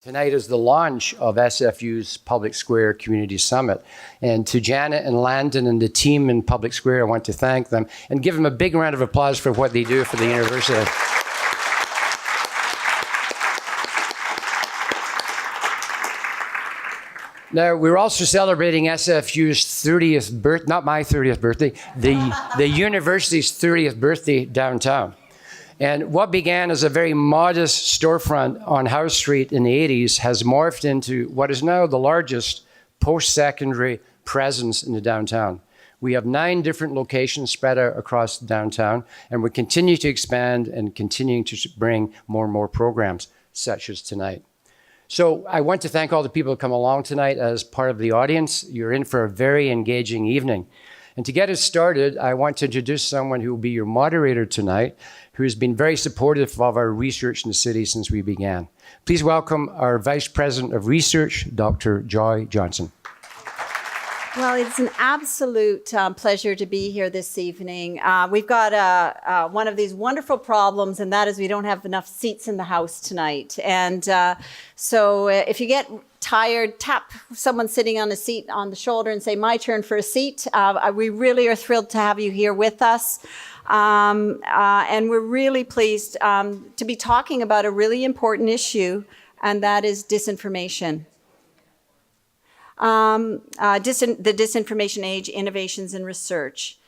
Tonight is the launch of SFU's Public Square Community Summit. And to Janet and Landon and the team in Public Square, I want to thank them and give them a big round of applause for what they do for the university. Now, we're also celebrating SFU's 30th birthday, not my 30th birthday, the university's 30th birthday downtown. And what began as a very modest storefront on House Street in the 80s has morphed into what is now the largest post-secondary presence in the downtown. We have 9 different locations spread out across downtown, and we continue to expand and continuing to bring more and more programs, such as tonight. So I want to thank all the people who come along tonight as part of the audience. You're in for a very engaging evening. And to get us started, I want to introduce someone who will be your moderator tonight, who has been very supportive of our research in the city since we began. Please welcome our Vice President of Research, Dr. Joy Johnson. Well, it's an absolute pleasure to be here this evening. We've got one of these wonderful problems, and that is we don't have enough seats in the house tonight. And so if you get tired, tap someone sitting on a seat on the shoulder and say, "My turn for a seat." We really are thrilled to have you here with us. And we're really pleased to be talking about a really important issue, and that is disinformation. The disinformation age, innovations in research.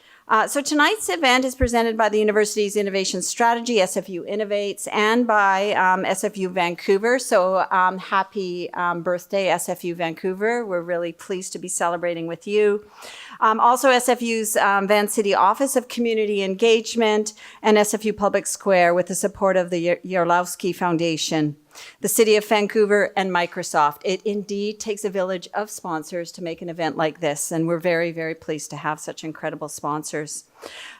So tonight's event is presented by the university's innovation strategy, SFU Innovates, and by SFU Vancouver. So happy birthday, SFU Vancouver. We're really pleased to be celebrating with you. Also SFU's Van City Office of Community Engagement and SFU Public Square with the support of the Yarlowski Foundation, the City of Vancouver, and Microsoft. It indeed takes a village of sponsors to make an event like this, and we're very, very pleased to have such incredible sponsors.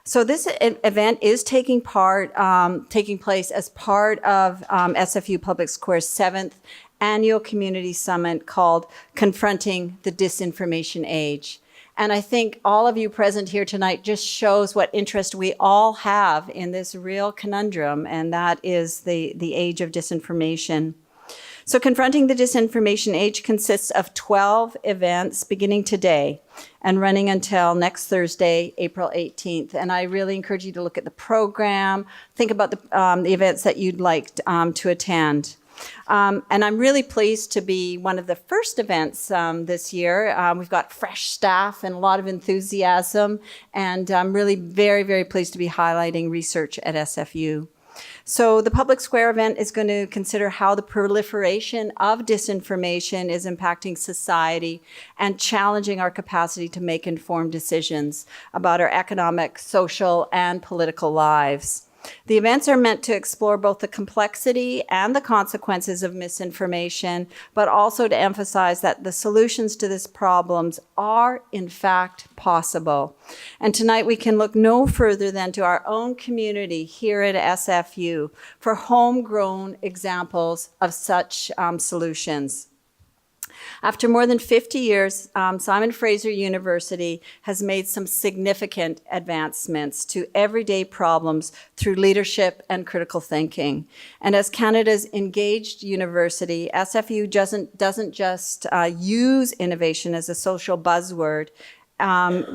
So this event is taking place as part of SFU Public Square's 7th annual community summit called Confronting the Disinformation Age. And I think all of you present here tonight just shows what interest we all have in this real conundrum, and that is the age of disinformation. So Confronting the Disinformation Age consists of 12 events beginning today and running until next Thursday, April 18th. And I really encourage you to look at the program, think about the events that you'd like to attend. And I'm really pleased to be one of the first events this year. We've got fresh staff and a lot of enthusiasm, and I'm really very, very pleased to be highlighting research at SFU. So the Public Square event is going to consider how the proliferation of disinformation is impacting society and challenging our capacity to make informed decisions about our economic, social, and political lives. The events are meant to explore both the complexity and the consequences of misinformation, but also to emphasize that the solutions to these problems are, in fact, possible. And tonight we can look no further than to our own community here at SFU for homegrown examples of such solutions. After more than 50 years, Simon Fraser University has made some significant advancements to everyday problems through leadership and critical thinking. And as Canada's engaged university, SFU doesn't just use innovation as a social buzzword.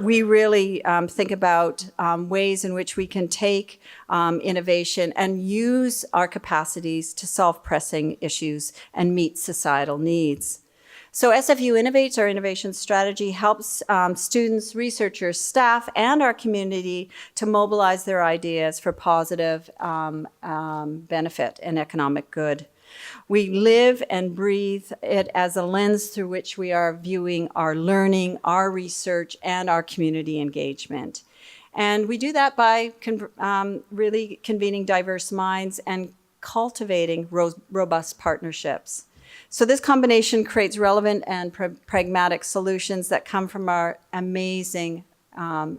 We really think about ways in which we can take innovation and use our capacities to solve pressing issues and meet societal needs. So SFU Innovates, our innovation strategy, helps students, researchers, staff, and our community to mobilize their ideas for positive benefit and economic good. We live and breathe it as a lens through which we are viewing our learning, our research, and our community engagement. And we do that by really convening diverse minds and cultivating robust partnerships. So this combination creates relevant and pragmatic solutions that come from our amazing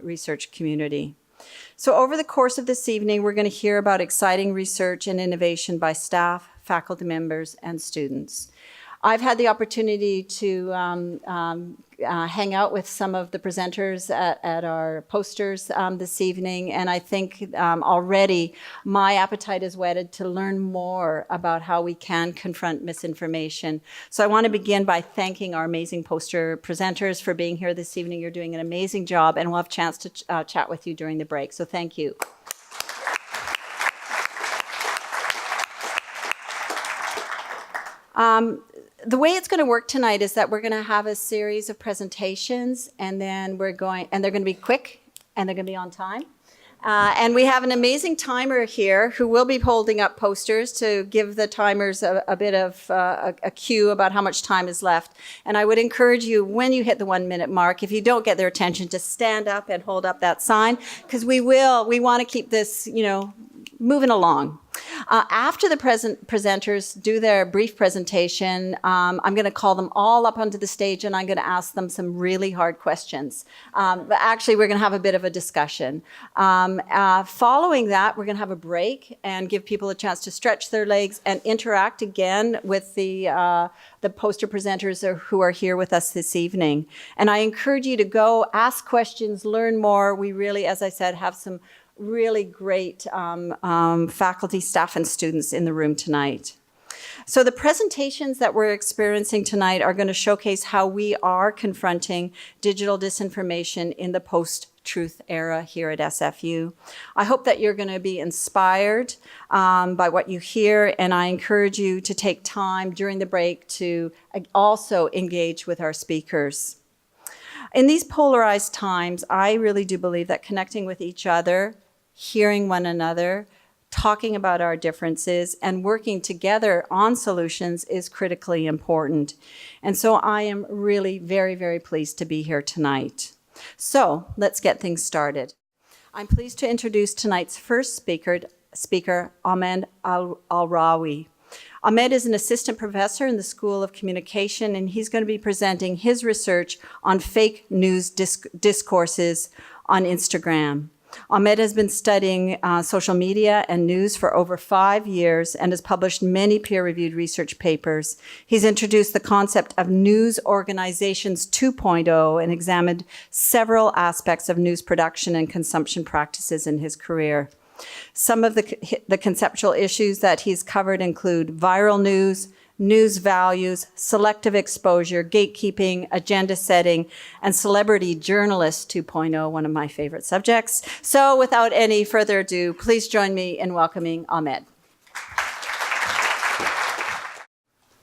research community. So over the course of this evening, we're going to hear about exciting research and innovation by staff, faculty members, and students. I've had the opportunity to hang out with some of the presenters at our posters this evening, and I think already my appetite is whetted to learn more about how we can confront misinformation. So I want to begin by thanking our amazing poster presenters for being here this evening. You're doing an amazing job, and we'll have a chance to chat with you during the break, so thank you. The way it's going to work tonight is that we're going to have a series of presentations, and then they're going to be quick, and they're going to be on time. And we have an amazing timer here who will be holding up posters to give the timers a bit of a cue about how much time is left. And I would encourage you, when you hit the 1 minute mark, if you don't get their attention, to stand up and hold up that sign, because we want to keep this, moving along. After the presenters do their brief presentation, I'm going to call them all up onto the stage, and I'm going to ask them some really hard questions. But actually, we're going to have a bit of a discussion. Following that, we're going to have a break and give people a chance to stretch their legs and interact again with the poster presenters who are here with us this evening. And I encourage you to go ask questions, learn more. We really, as I said, have some really great faculty, staff, and students in the room tonight. So the presentations that we're experiencing tonight are going to showcase how we are confronting digital disinformation in the post-truth era here at SFU. I hope that you're going to be inspired by what you hear, and I encourage you to take time during the break to also engage with our speakers. In these polarized times, I really do believe that connecting with each other, hearing one another, talking about our differences, and working together on solutions is critically important. And so I am really very, very pleased to be here tonight. So let's get things started. I'm pleased to introduce tonight's first speaker, Ahmed Al-Rawi. Ahmed is an assistant professor in the School of Communication, and he's going to be presenting his research on fake news discourses on Instagram. Ahmed has been studying social media and news for over 5 years and has published many peer-reviewed research papers. He's introduced the concept of news organizations 2.0 and examined several aspects of news production and consumption practices in his career. Some of the conceptual issues that he's covered include viral news, news values, selective exposure, gatekeeping, agenda setting, and celebrity journalist 2.0, one of my favorite subjects. So without any further ado, please join me in welcoming Ahmed.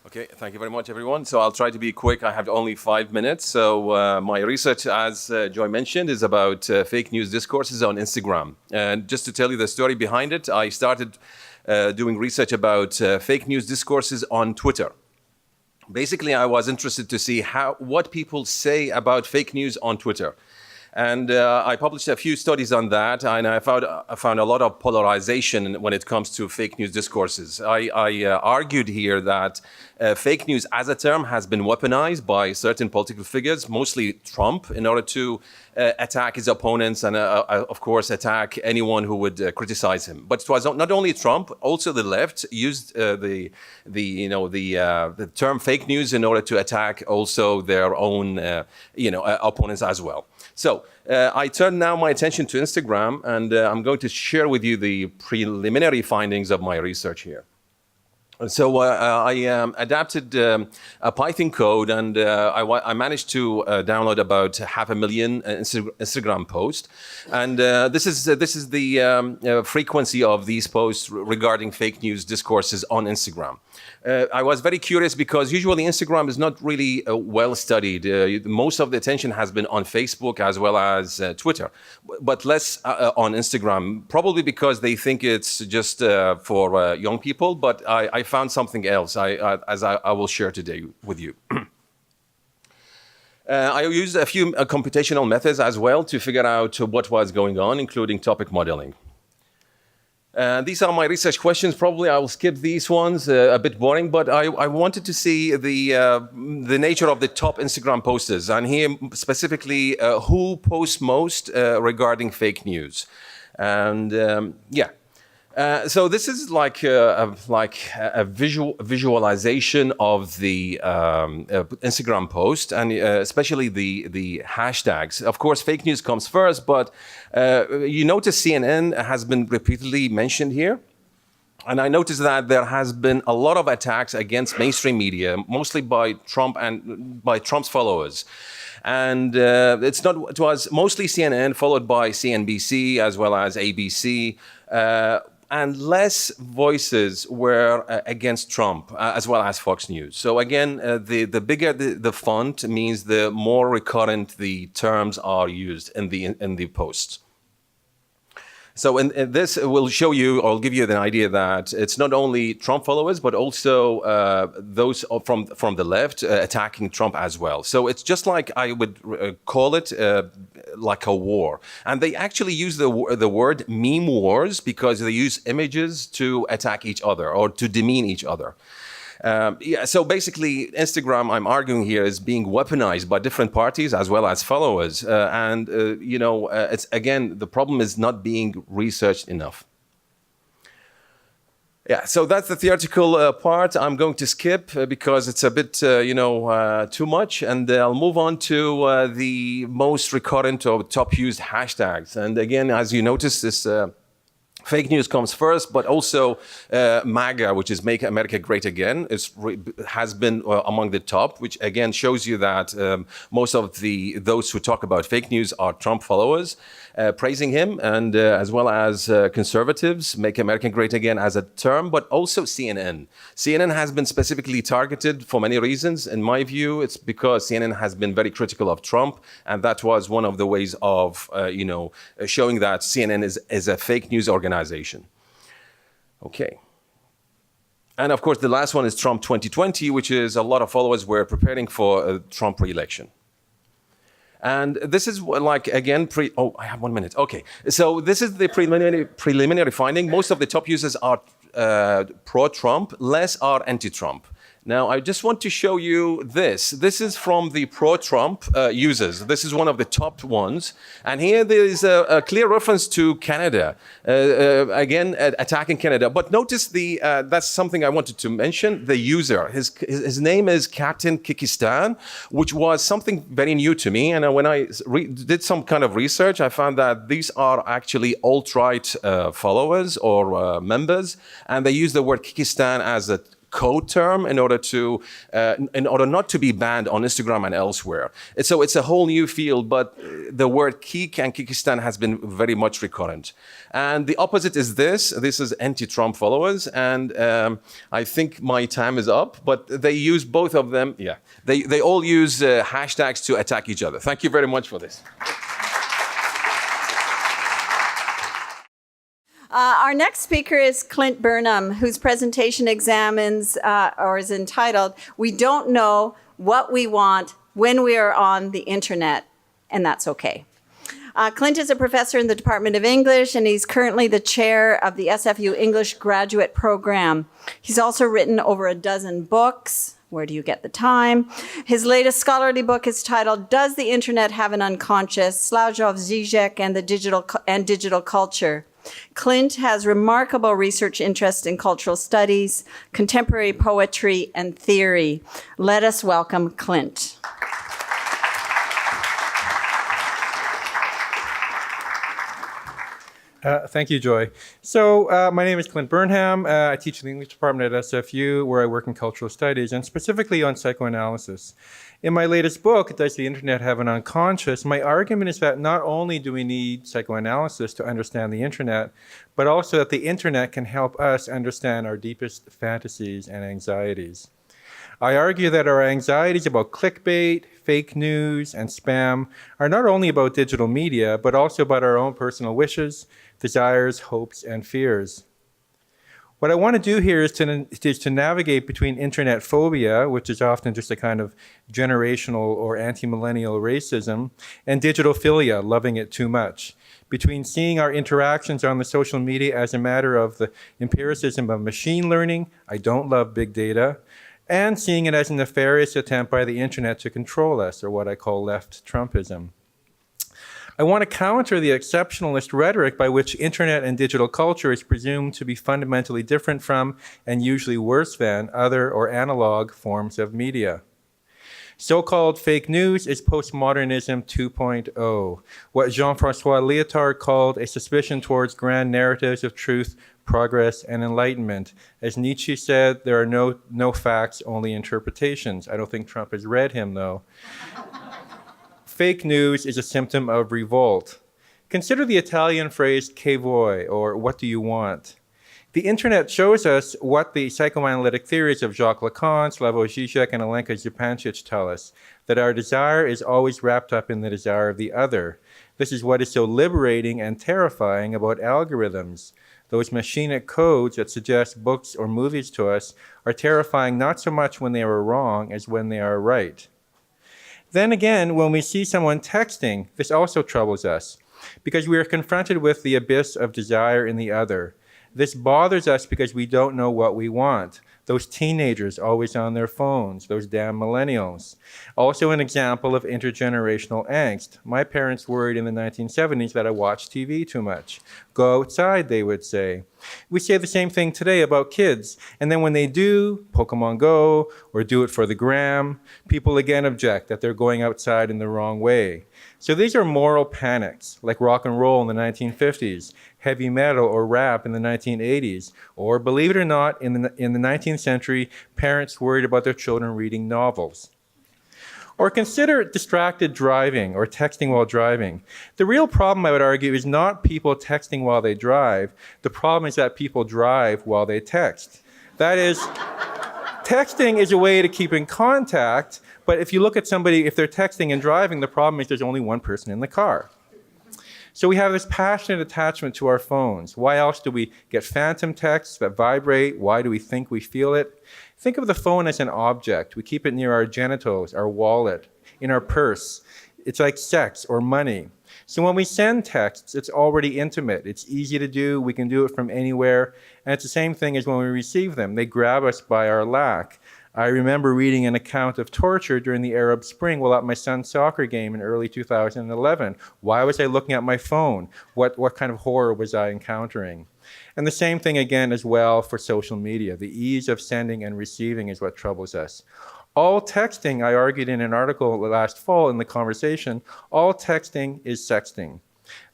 Okay, thank you very much, everyone. So I'll try to be quick. I have only 5 minutes. So my research, as Joy mentioned, is about fake news discourses on Instagram. And just to tell you the story behind it, I started doing research about fake news discourses on Twitter. Basically, I was interested to see what people say about fake news on Twitter. And I published a few studies on that, and I found a lot of polarization when it comes to fake news discourses. I argued here that fake news as a term has been weaponized by certain political figures, mostly Trump, in order to attack his opponents and, of course, attack anyone who would criticize him. But it was not only Trump, also the left used the term fake news in order to attack also their own opponents as well. So I turn now my attention to Instagram, and I'm going to share with you the preliminary findings of my research here. So I adapted a Python code, and I managed to download about 500,000 Instagram posts. And this is the frequency of these posts regarding fake news discourses on Instagram. I was very curious because usually Instagram is not really well studied. Most of the attention has been on Facebook as well as Twitter, but less on Instagram, probably because they think it's just for young people. But I found something else as I will share today with you. I used a few computational methods as well to figure out what was going on, including topic modeling. These are my research questions. Probably I will skip these ones, a bit boring, but I wanted to see the nature of the top Instagram posters, and here specifically who posts most regarding fake news. And So this is like a visualization of the Instagram post, and especially the hashtags. Of course, fake news comes first, but you notice CNN has been repeatedly mentioned here. And I noticed that there has been a lot of attacks against mainstream media, mostly by Trump and by Trump's followers. And it was mostly CNN, followed by CNBC as well as ABC. And less voices were against Trump, as well as Fox News. So again, the bigger the font means the more recurrent the terms are used in the posts. So in this will show you, or give you an idea that it's not only Trump followers, but also those from the left attacking Trump as well. So it's just like I would call it like a war. And they actually use the word meme wars because they use images to attack each other or to demean each other. So basically, Instagram, I'm arguing here, is being weaponized by different parties as well as followers. It's again, the problem is not being researched enough. Yeah, so that's the theoretical part. I'm going to skip because it's a bit, too much. And I'll move on to the most recurrent or top used hashtags. And again, as you notice, this fake news comes first, but also MAGA, which is Make America Great Again, has been among the top, which again shows you that most of those who talk about fake news are Trump followers, praising him, and as well as conservatives, Make America Great Again as a term, but also CNN. CNN has been specifically targeted for many reasons. In my view, it's because CNN has been very critical of Trump, and that was one of the ways of, showing that CNN is a fake news organization. Okay. And of course, the last one is Trump 2020, which is a lot of followers were preparing for a Trump re-election. And this is like, again, I have 1 minute. Okay. So this is the preliminary finding. Most of the top users are pro-Trump, less are anti-Trump. Now, I just want to show you this. This is from the pro-Trump users. This is one of the top ones. And here there is a clear reference to Canada, again, attacking Canada. But notice that's something I wanted to mention, the user. His name is Captain Kikistan, which was something very new to me. And when I did some kind of research, I found that these are actually alt-right followers or members. And they use the word Kikistan as a code term in order not to be banned on Instagram and elsewhere. So it's a whole new field, but the word Kik and Kikistan has been very much recurrent. And the opposite is this. This is anti-Trump followers. And I think my time is up, but they use both of them. Yeah, they all use hashtags to attack each other. Thank you very much for this. Our next speaker is Clint Burnham, whose presentation examines, or is entitled, "We Don't Know What We Want When We Are on the Internet, and That's Okay." Clint is a professor in the Department of English, and he's currently the chair of the SFU English Graduate Program. He's also written over a dozen books. Where do you get the time? His latest scholarly book is titled, "Does the Internet Have an Unconscious? Slavoj Žižek and Digital Culture." Clint has remarkable research interest in cultural studies, contemporary poetry, and theory. Let us welcome Clint. Thank you, Joy. So my name is Clint Burnham. I teach in the English department at SFU, where I work in cultural studies, and specifically on psychoanalysis. In my latest book, Does the Internet Have an Unconscious?, my argument is that not only do we need psychoanalysis to understand the Internet, but also that the Internet can help us understand our deepest fantasies and anxieties. I argue that our anxieties about clickbait, fake news, and spam are not only about digital media, but also about our own personal wishes, desires, hopes, and fears. What I want to do here is to navigate between internet phobia, which is often just a kind of generational or anti-millennial racism, and digital philia, loving it too much. Between seeing our interactions on the social media as a matter of the empiricism of machine learning, I don't love big data, and seeing it as a nefarious attempt by the internet to control us, or what I call left Trumpism. I want to counter the exceptionalist rhetoric by which internet and digital culture is presumed to be fundamentally different from, and usually worse than, other or analog forms of media. So-called fake news is postmodernism 2.0, what Jean-François Lyotard called a suspicion towards grand narratives of truth, progress, and enlightenment. As Nietzsche said, there are no facts, only interpretations. I don't think Trump has read him, though. Fake news is a symptom of revolt. Consider the Italian phrase che vuoi, or what do you want? The internet shows us what the psychoanalytic theories of Jacques Lacan, Slavoj Žižek, and Alenka Zupancic tell us, that our desire is always wrapped up in the desire of the other. This is what is so liberating and terrifying about algorithms. Those machinic codes that suggest books or movies to us are terrifying not so much when they are wrong as when they are right. Then again, when we see someone texting, this also troubles us, because we are confronted with the abyss of desire in the other. This bothers us because we don't know what we want. Those teenagers always on their phones, those damn millennials. Also an example of intergenerational angst. My parents worried in the 1970s that I watched TV too much. Go outside, they would say. We say the same thing today about kids. And then when they do Pokemon Go or do it for the gram, people again object that they're going outside in the wrong way. So these are moral panics, like rock and roll in the 1950s, heavy metal or rap in the 1980s, or believe it or not, in the 19th century, parents worried about their children reading novels. Or consider distracted driving or texting while driving. The real problem, I would argue, is not people texting while they drive. The problem is that people drive while they text. That is, texting is a way to keep in contact, but if you look at somebody, if they're texting and driving, the problem is there's only one person in the car. So we have this passionate attachment to our phones. Why else do we get phantom texts that vibrate? Why do we think we feel it? Think of the phone as an object. We keep it near our genitals, our wallet, in our purse. It's like sex or money. So when we send texts, it's already intimate. It's easy to do. We can do it from anywhere. And it's the same thing as when we receive them. They grab us by our lack. I remember reading an account of torture during the Arab Spring while at my son's soccer game in early 2011. Why was I looking at my phone? What kind of horror was I encountering? And the same thing again as well for social media. The ease of sending and receiving is what troubles us. All texting, I argued in an article last fall in The Conversation, all texting is sexting.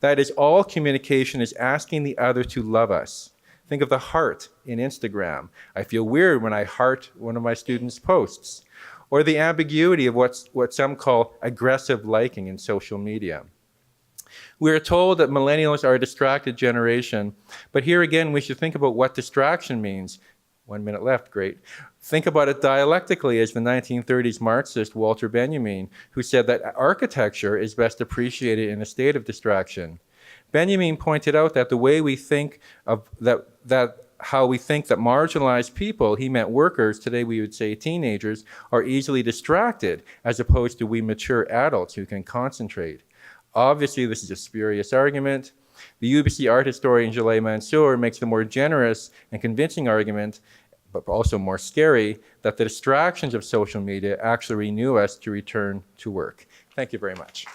That is, all communication is asking the other to love us. Think of the heart in Instagram. I feel weird when I heart one of my students' posts. Or the ambiguity of what some call aggressive liking in social media. We are told that millennials are a distracted generation, but here again we should think about what distraction means. 1 minute left, great. Think about it dialectically as the 1930s Marxist Walter Benjamin, who said that architecture is best appreciated in a state of distraction. Benjamin pointed out that the way we think of how we think that marginalized people, he meant workers, today we would say teenagers, are easily distracted, as opposed to we mature adults who can concentrate. Obviously, this is a spurious argument. The UBC art historian Jaleh Mansour makes the more generous and convincing argument, but also more scary, that the distractions of social media actually renew us to return to work. Thank you very much.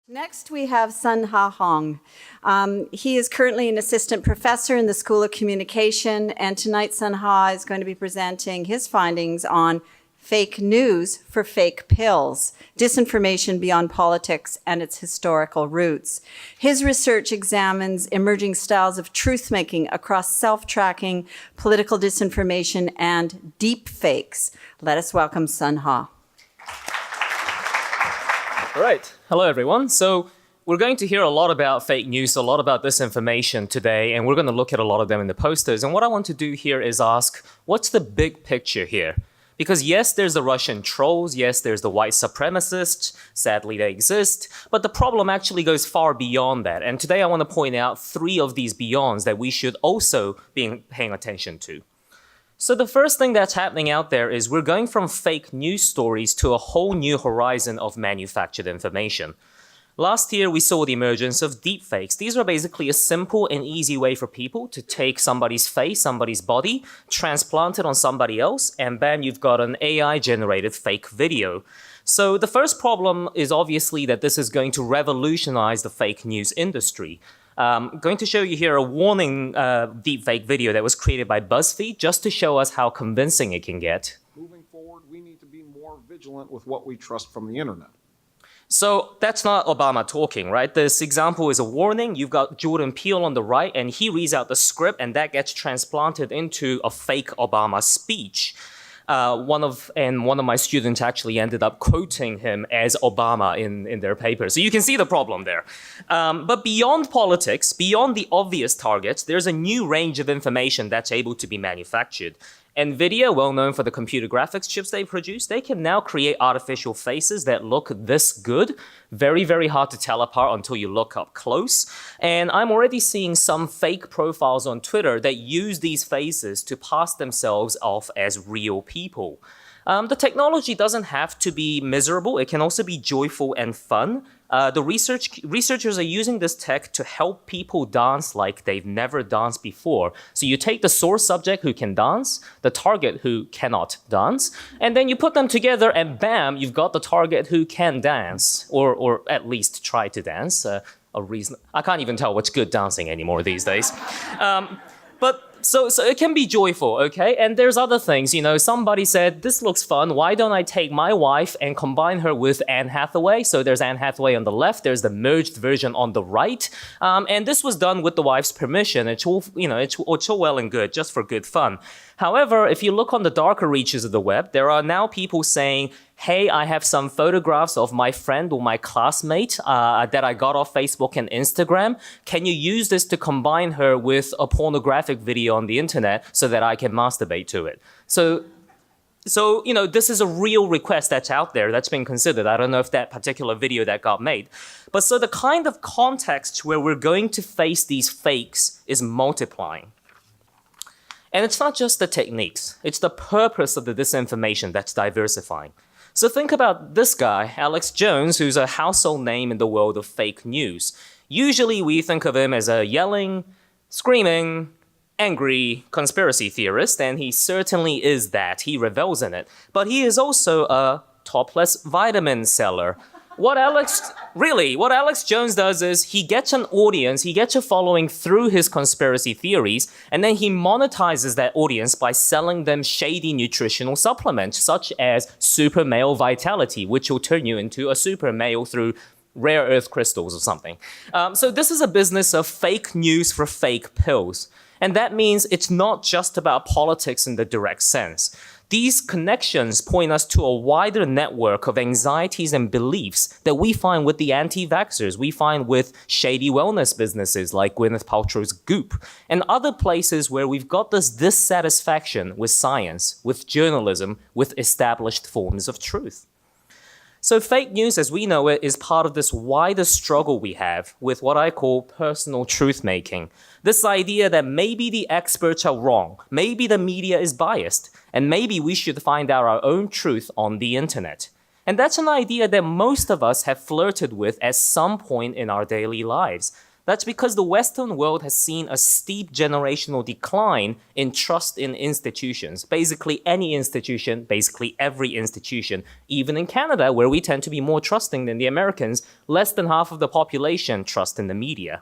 Next, we have Sun Ha Hong. He is currently an assistant professor in the School of Communication, and tonight Sun Ha is going to be presenting his findings on fake news for fake pills, disinformation beyond politics and its historical roots. His research examines emerging styles of truth-making across self-tracking, political disinformation, and deep fakes. Let us welcome Sun Ha. All right. Hello, everyone. So we're going to hear a lot about fake news, a lot about disinformation today, and we're going to look at a lot of them in the posters. And what I want to do here is ask, what's the big picture here? Because yes, there's the Russian trolls, yes, there's the white supremacists, sadly they exist, but the problem actually goes far beyond that. And today I want to point out 3 of these beyonds that we should also be paying attention to. So the first thing that's happening out there is we're going from fake news stories to a whole new horizon of manufactured information. Last year, we saw the emergence of deepfakes. These are basically a simple and easy way for people to take somebody's face, somebody's body, transplant it on somebody else, and bam, you've got an AI-generated fake video. So the first problem is obviously that this is going to revolutionize the fake news industry. I'm going to show you here a warning deepfake video that was created by BuzzFeed just to show us how convincing it can get. Moving forward, we need to be more vigilant with what we trust from the internet. So that's not Obama talking, right? This example is a warning. You've got Jordan Peele on the right, and he reads out the script, and that gets transplanted into a fake Obama speech. One of my students actually ended up quoting him as Obama in their paper. So you can see the problem there. But beyond politics, beyond the obvious targets, there's a new range of information that's able to be manufactured. NVIDIA, well known for the computer graphics chips they produce, they can now create artificial faces that look this good. Very, very hard to tell apart until you look up close. And I'm already seeing some fake profiles on Twitter that use these faces to pass themselves off as real people. The technology doesn't have to be miserable. It can also be joyful and fun. The researchers are using this tech to help people dance like they've never danced before. So you take the source subject who can dance, the target who cannot dance, and then you put them together and bam, you've got the target who can dance, or at least try to dance. I can't even tell what's good dancing anymore these days. So it can be joyful, okay? And there's other things, somebody said, this looks fun, why don't I take my wife and combine her with Anne Hathaway? So there's Anne Hathaway on the left, there's the merged version on the right. And this was done with the wife's permission. It's all, it's all well and good, just for good fun. However, if you look on the darker reaches of the web, there are now people saying, hey, I have some photographs of my friend or my classmate that I got off Facebook and Instagram. Can you use this to combine her with a pornographic video on the internet so that I can masturbate to it? So this is a real request that's out there that's been considered. I don't know if that particular video that got made. But so the kind of context where we're going to face these fakes is multiplying. And it's not just the techniques, it's the purpose of the disinformation that's diversifying. So think about this guy, Alex Jones, who's a household name in the world of fake news. Usually we think of him as a yelling, screaming, angry conspiracy theorist, and he certainly is that. He revels in it. But he is also a topless vitamin seller. What Alex Jones does is he gets an audience, he gets a following through his conspiracy theories, and then he monetizes that audience by selling them shady nutritional supplements, such as super male vitality, which will turn you into a super male through rare earth crystals or something. So this is a business of fake news for fake pills. And that means it's not just about politics in the direct sense. These connections point us to a wider network of anxieties and beliefs that we find with the anti-vaxxers, we find with shady wellness businesses like Gwyneth Paltrow's Goop, and other places where we've got this dissatisfaction with science, with journalism, with established forms of truth. So fake news, as we know it, is part of this wider struggle we have with what I call personal truth-making. This idea that maybe the experts are wrong, maybe the media is biased, and maybe we should find out our own truth on the internet. And that's an idea that most of us have flirted with at some point in our daily lives. That's because the Western world has seen a steep generational decline in trust in institutions. Basically any institution, basically every institution. Even in Canada, where we tend to be more trusting than the Americans, less than half of the population trust in the media.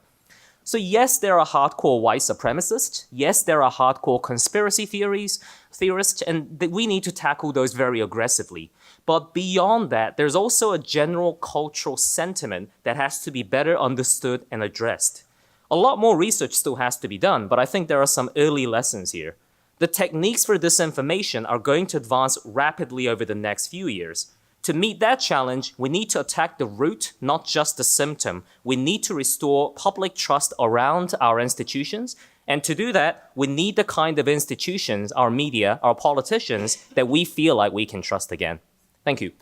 So yes, there are hardcore white supremacists. Yes, there are hardcore conspiracy theorists, and we need to tackle those very aggressively. But beyond that, there's also a general cultural sentiment that has to be better understood and addressed. A lot more research still has to be done, but I think there are some early lessons here. The techniques for disinformation are going to advance rapidly over the next few years. To meet that challenge, we need to attack the root, not just the symptom. We need to restore public trust around our institutions. And to do that, we need the kind of institutions, our media, our politicians, that we feel like we can trust again. Thank you.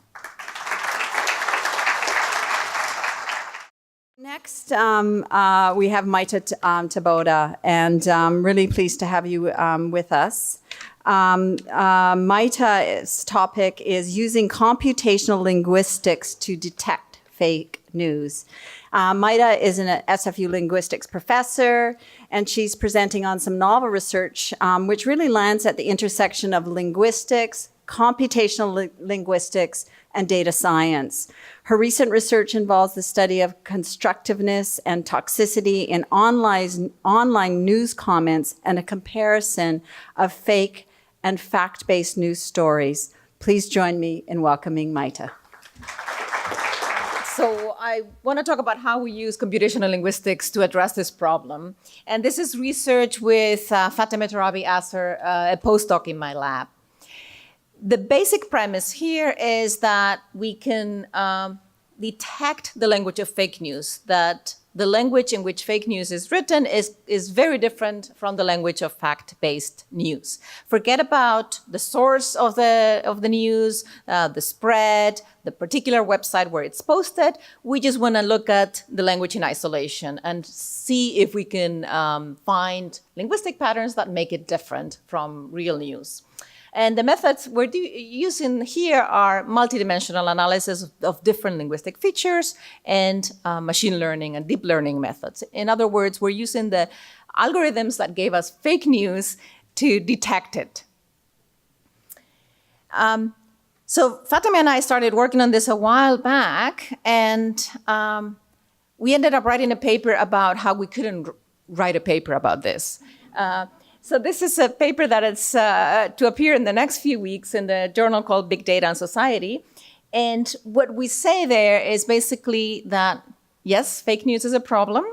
Next, we have Maita Taboda, and I'm really pleased to have you with us. Maita's topic is using computational linguistics to detect fake news. Maita is an SFU linguistics professor, and she's presenting on some novel research which really lands at the intersection of linguistics, computational linguistics, and data science. Her recent research involves the study of constructiveness and toxicity in online news comments and a comparison of fake and fact-based news stories. Please join me in welcoming Maita. So I want to talk about how we use computational linguistics to address this problem. And this is research with Fatema Tarabi Asser, a postdoc in my lab. The basic premise here is that we can detect the language of fake news, that the language in which fake news is written is very different from the language of fact-based news. Forget about the source of the news, the spread, the particular website where it's posted. We just want to look at the language in isolation and see if we can find linguistic patterns that make it different from real news. And the methods we're using here are multidimensional analysis of different linguistic features and machine learning and deep learning methods. In other words, we're using the algorithms that gave us fake news to detect it. So Fatema and I started working on this a while back, and we ended up writing a paper about how we couldn't write a paper about this. So this is a paper that is to appear in the next few weeks in the journal called Big Data and Society. And what we say there is basically that, yes, fake news is a problem,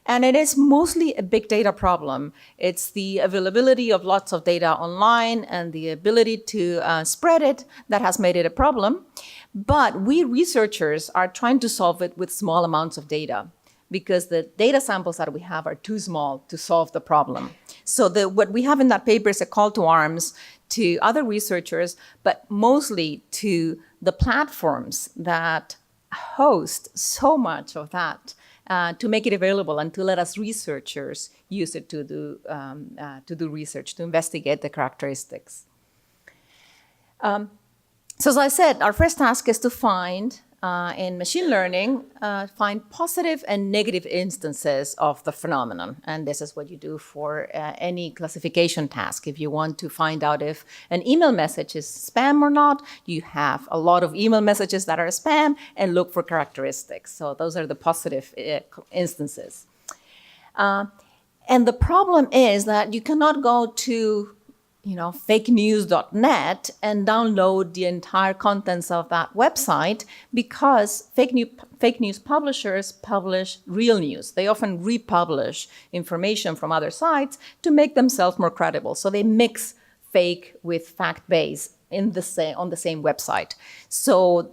and it is mostly a big data problem. It's the availability of lots of data online and the ability to spread it that has made it a problem. But we researchers are trying to solve it with small amounts of data, because the data samples that we have are too small to solve the problem. So what we have in that paper is a call to arms to other researchers, but mostly to the platforms that host so much of that, to make it available and to let us researchers use it to do research, to investigate the characteristics. So as I said, our first task is to find in machine learning, find positive and negative instances of the phenomenon. And this is what you do for any classification task. If you want to find out if an email message is spam or not, you have a lot of email messages that are spam and look for characteristics. So those are the positive instances. And the problem is that you cannot go to fakenews.net and download the entire contents of that website, because fake news publishers publish real news. They often republish information from other sites to make themselves more credible. So they mix fake with fact-based on the same website. So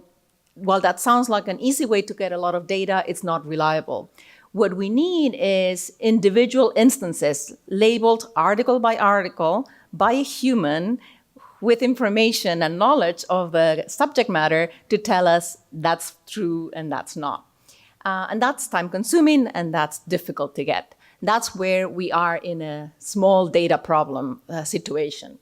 while that sounds like an easy way to get a lot of data, it's not reliable. What we need is individual instances labeled article by article by a human with information and knowledge of the subject matter to tell us that's true and that's not. And that's time consuming and that's difficult to get. That's where we are in a small data problem situation.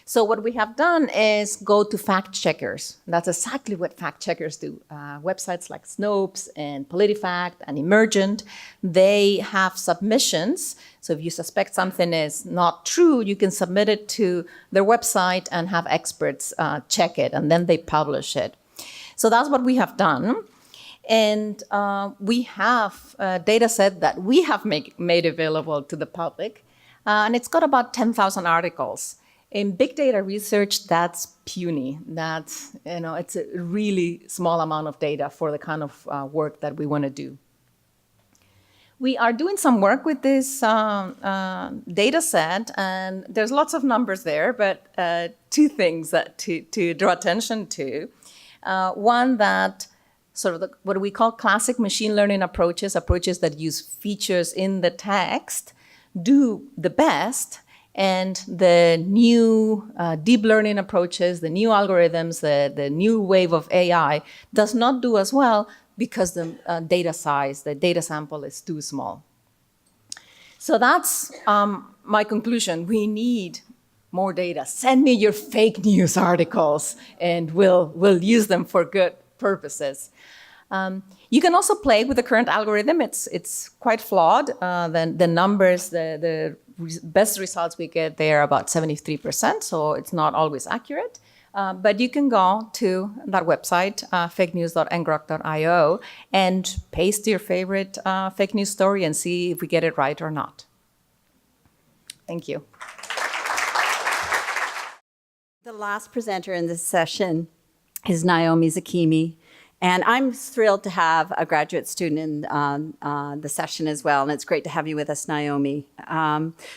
So what we have done is go to fact checkers. That's exactly what fact checkers do. Websites like Snopes and PolitiFact and Emergent, they have submissions. So if you suspect something is not true, you can submit it to their website and have experts check it, and then they publish it. So that's what we have done. And we have a data set that we have made available to the public, and it's got about 10,000 articles. In big data research, that's puny. That's, it's a really small amount of data for the kind of work that we want to do. We are doing some work with this data set, and there's lots of numbers there, but two things that to draw attention to. One, that sort of what we call classic machine learning approaches that use features in the text, do the best. And the new deep learning approaches, the new algorithms, the new wave of AI does not do as well because the data size, the data sample is too small. So that's my conclusion. We need more data. Send me your fake news articles and we'll use them for good purposes. You can also play with the current algorithm. It's quite flawed. The numbers, the best results we get there are about 73%, so it's not always accurate. But you can go to that website, fakenews.ngrok.io, and paste your favorite fake news story and see if we get it right or not. Thank you. The last presenter in this session is Naomi Akemi. And I'm thrilled to have a graduate student in the session as well. And it's great to have you with us, Naomi.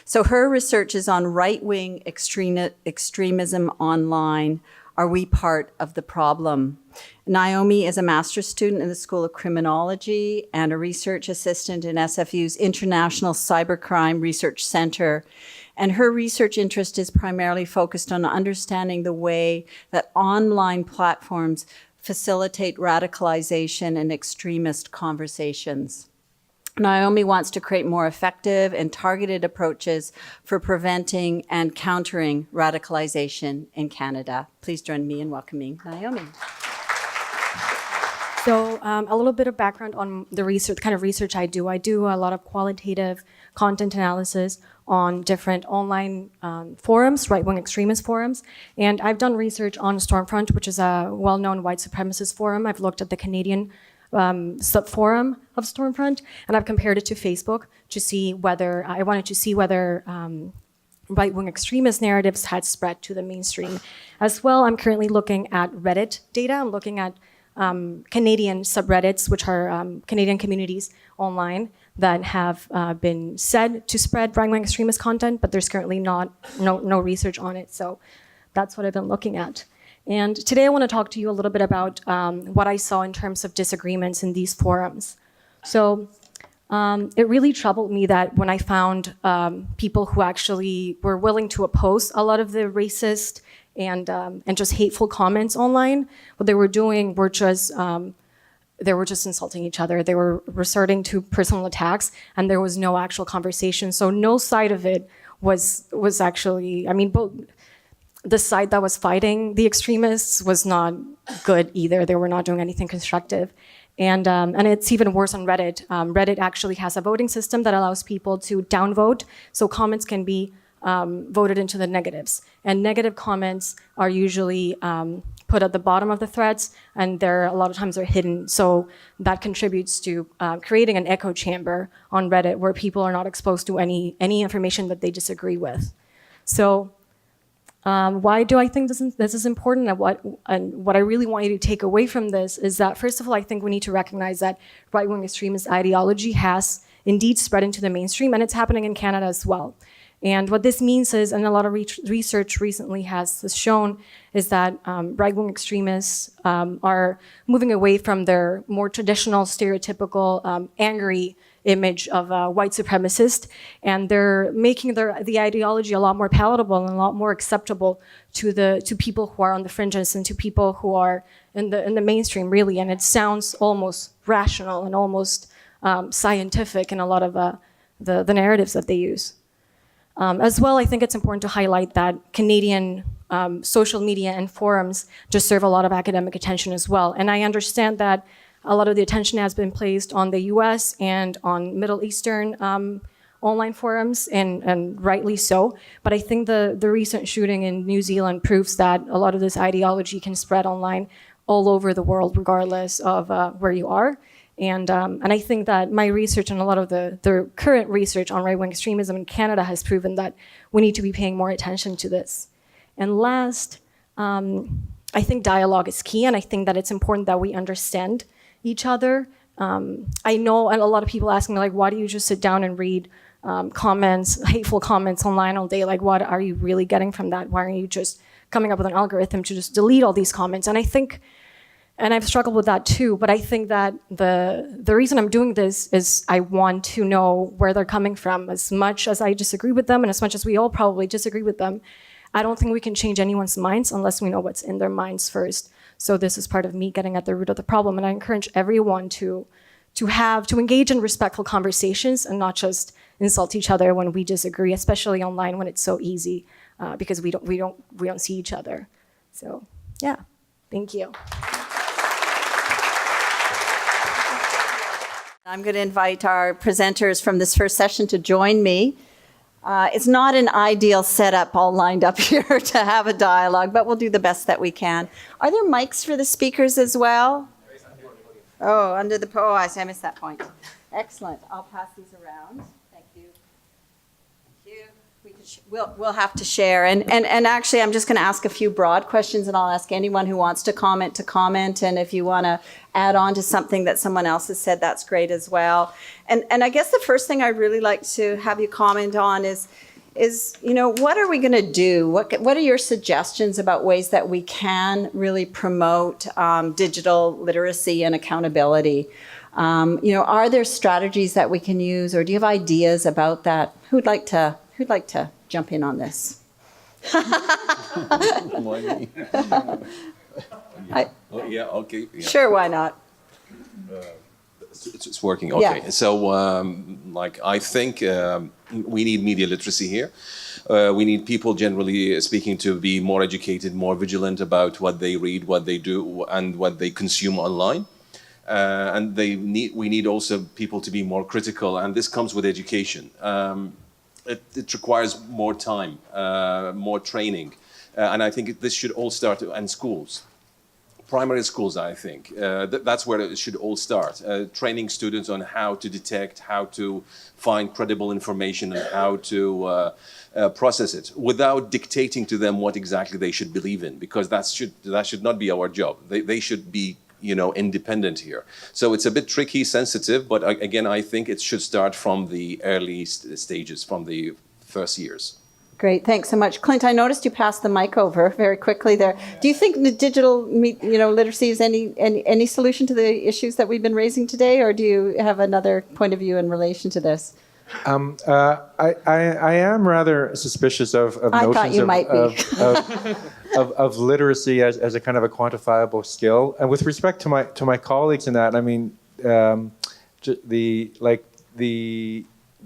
So her research is on right-wing extremism online. Are we part of the problem? Naomi is a master's student in the School of Criminology and a research assistant in SFU's International Cybercrime Research Center. And her research interest is primarily focused on understanding the way that online platforms facilitate radicalization and extremist conversations. Naomi wants to create more effective and targeted approaches for preventing and countering radicalization in Canada. Please join me in welcoming Naomi. So a little bit of background on the research, kind of research I do. I do a lot of qualitative content analysis on different online forums, right-wing extremist forums. And I've done research on Stormfront, which is a well-known white supremacist forum. I've looked at the Canadian sub-forum of Stormfront, and I've compared it to Facebook to see whether, I wanted to see whether right-wing extremist narratives had spread to the mainstream. As well, I'm currently looking at Reddit data. I'm looking at Canadian subreddits, which are Canadian communities online that have been said to spread right-wing extremist content, but there's currently no research on it. So that's what I've been looking at. And today I want to talk to you a little bit about what I saw in terms of disagreements in these forums. So it really troubled me that when I found people who actually were willing to oppose a lot of the racist and just hateful comments online, what they were doing were just they were just insulting each other. They were resorting to personal attacks, and there was no actual conversation. So no side of it was actually, I mean, both the side that was fighting the extremists was not good either. They were not doing anything constructive. And it's even worse on Reddit. Reddit actually has a voting system that allows people to downvote, so comments can be voted into the negatives. And negative comments are usually put at the bottom of the threads, and a lot of times they're hidden. So that contributes to creating an echo chamber on Reddit where people are not exposed to any information that they disagree with. So why do I think this is important? And what I really want you to take away from this is that, first of all, I think we need to recognize that right-wing extremist ideology has indeed spread into the mainstream, and it's happening in Canada as well. And what this means is, and a lot of research recently has shown, is that right-wing extremists are moving away from their more traditional, stereotypical, angry image of a white supremacist, and they're making the ideology a lot more palatable and a lot more acceptable to people who are on the fringes and to people who are in the mainstream, really. And it sounds almost rational and almost scientific in a lot of the narratives that they use. As well, I think it's important to highlight that Canadian social media and forums deserve a lot of academic attention as well. And I understand that a lot of the attention has been placed on the US and on Middle Eastern online forums, and rightly so. But I think the recent shooting in New Zealand proves that a lot of this ideology can spread online all over the world, regardless of where you are. And I think that my research and a lot of the current research on right-wing extremism in Canada has proven that we need to be paying more attention to this. And last, I think dialogue is key, and I think that it's important that we understand each other. I know, and a lot of people ask me, like, why do you just sit down and read comments, hateful comments online all day? Like, what are you really getting from that? Why aren't you just coming up with an algorithm to just delete all these comments? And I think, and I've struggled with that too, but I think that the reason I'm doing this is I want to know where they're coming from. As much as I disagree with them, and as much as we all probably disagree with them, I don't think we can change anyone's minds unless we know what's in their minds first. So this is part of me getting at the root of the problem, and I encourage everyone to engage in respectful conversations and not just insult each other when we disagree, especially online when it's so easy because we don't see each other. So yeah, thank you. I'm going to invite our presenters from this first session to join me. It's not an ideal setup all lined up here to have a dialogue, but we'll do the best that we can. Are there mics for the speakers as well? Oh, I missed that point. Excellent. I'll pass these around. Thank you. Thank you. We'll have to share. And actually, I'm just going to ask a few broad questions, and I'll ask anyone who wants to comment. And if you want to add on to something that someone else has said, that's great as well. And I guess the first thing I'd really like to have you comment on is what are we going to do? What are your suggestions about ways that we can really promote digital literacy and accountability? Are there strategies that we can use, or do you have ideas about that? Who'd like to jump in on this? Yeah, okay. Yeah. Sure, why not? It's working. Okay. Yeah. So, I think we need media literacy here. We need people, generally speaking, to be more educated, more vigilant about what they read, what they do, and what they consume online. And we need also people to be more critical, and this comes with education. It requires more time, more training, and I think this should all start in schools. Primary schools, I think. That's where it should all start. Training students on how to detect, how to find credible information, and how to process it without dictating to them what exactly they should believe in, because that should not be our job. They should be independent here. So it's a bit tricky, sensitive, but again, I think it should start from the early stages, from the first years. Great, thanks so much. Clint, I noticed you passed the mic over very quickly there. Do you think the digital literacy is any solution to the issues that we've been raising today, or do you have another point of view in relation to this? I am rather suspicious of notions of literacy as a kind of a quantifiable skill. And with respect to my colleagues in that, I mean,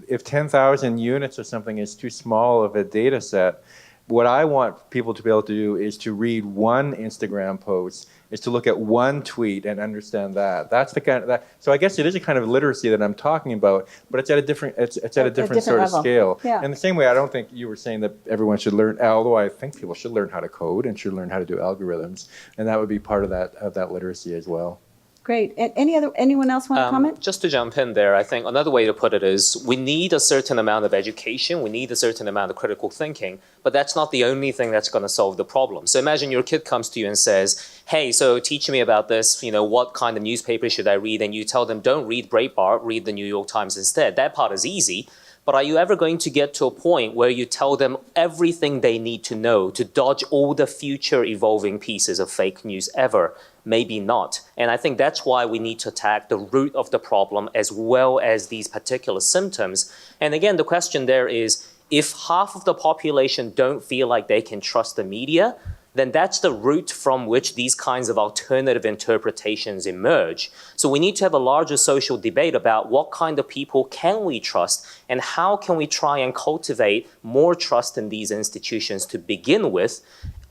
if 10,000 units or something is too small of a data set, what I want people to be able to do is to read one Instagram post, is to look at one tweet and understand that. That's the kind of that. So I guess it is a kind of literacy that I'm talking about, but it's at a different it's at a different sort of scale. Yeah. In the same way, I don't think you were saying that everyone should learn, although I think people should learn how to code and should learn how to do algorithms, and that would be part of that literacy as well. Great. Anyone else want to comment? Just to jump in there, I think another way to put it is we need a certain amount of education, we need a certain amount of critical thinking, but that's not the only thing that's going to solve the problem. So imagine your kid comes to you and says, hey, so teach me about this, what kind of newspaper should I read? And you tell them, don't read Breitbart, read the New York Times instead. That part is easy. But are you ever going to get to a point where you tell them everything they need to know to dodge all the future evolving pieces of fake news ever? Maybe not. And I think that's why we need to attack the root of the problem as well as these particular symptoms. And again, the question there is, if half of the population don't feel like they can trust the media, then that's the root from which these kinds of alternative interpretations emerge. So we need to have a larger social debate about what kind of people can we trust and how can we try and cultivate more trust in these institutions to begin with,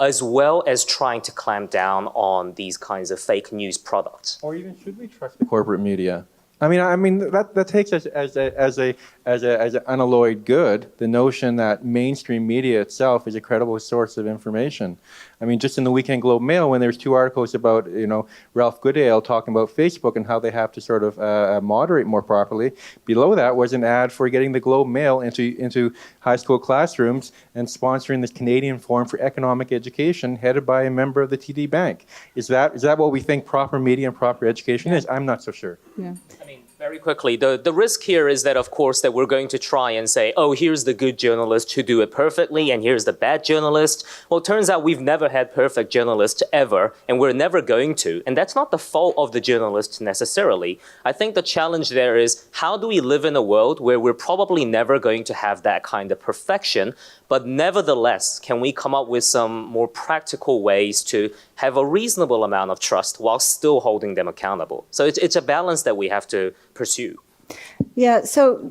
as well as trying to clamp down on these kinds of fake news products. Or even should we trust the corporate media? I mean that takes us as an unalloyed good, the notion that mainstream media itself is a credible source of information. I mean, just in the Weekend Globe Mail, when there's 2 articles about Ralph Goodale talking about Facebook and how they have to sort of moderate more properly, below that was an ad for getting the Globe Mail into high school classrooms and sponsoring this Canadian Forum for Economic Education, headed by a member of the TD Bank. Is that what we think proper media and proper education is? I'm not so sure. Yeah. Very quickly, the risk here is that, of course, that we're going to try and say, oh, here's the good journalist who do it perfectly, and here's the bad journalist. Well, it turns out we've never had perfect journalists ever, and we're never going to. And that's not the fault of the journalists necessarily. I think the challenge there is, how do we live in a world where we're probably never going to have that kind of perfection, but nevertheless, can we come up with some more practical ways to have a reasonable amount of trust while still holding them accountable? So it's a balance that we have to pursue. Yeah, so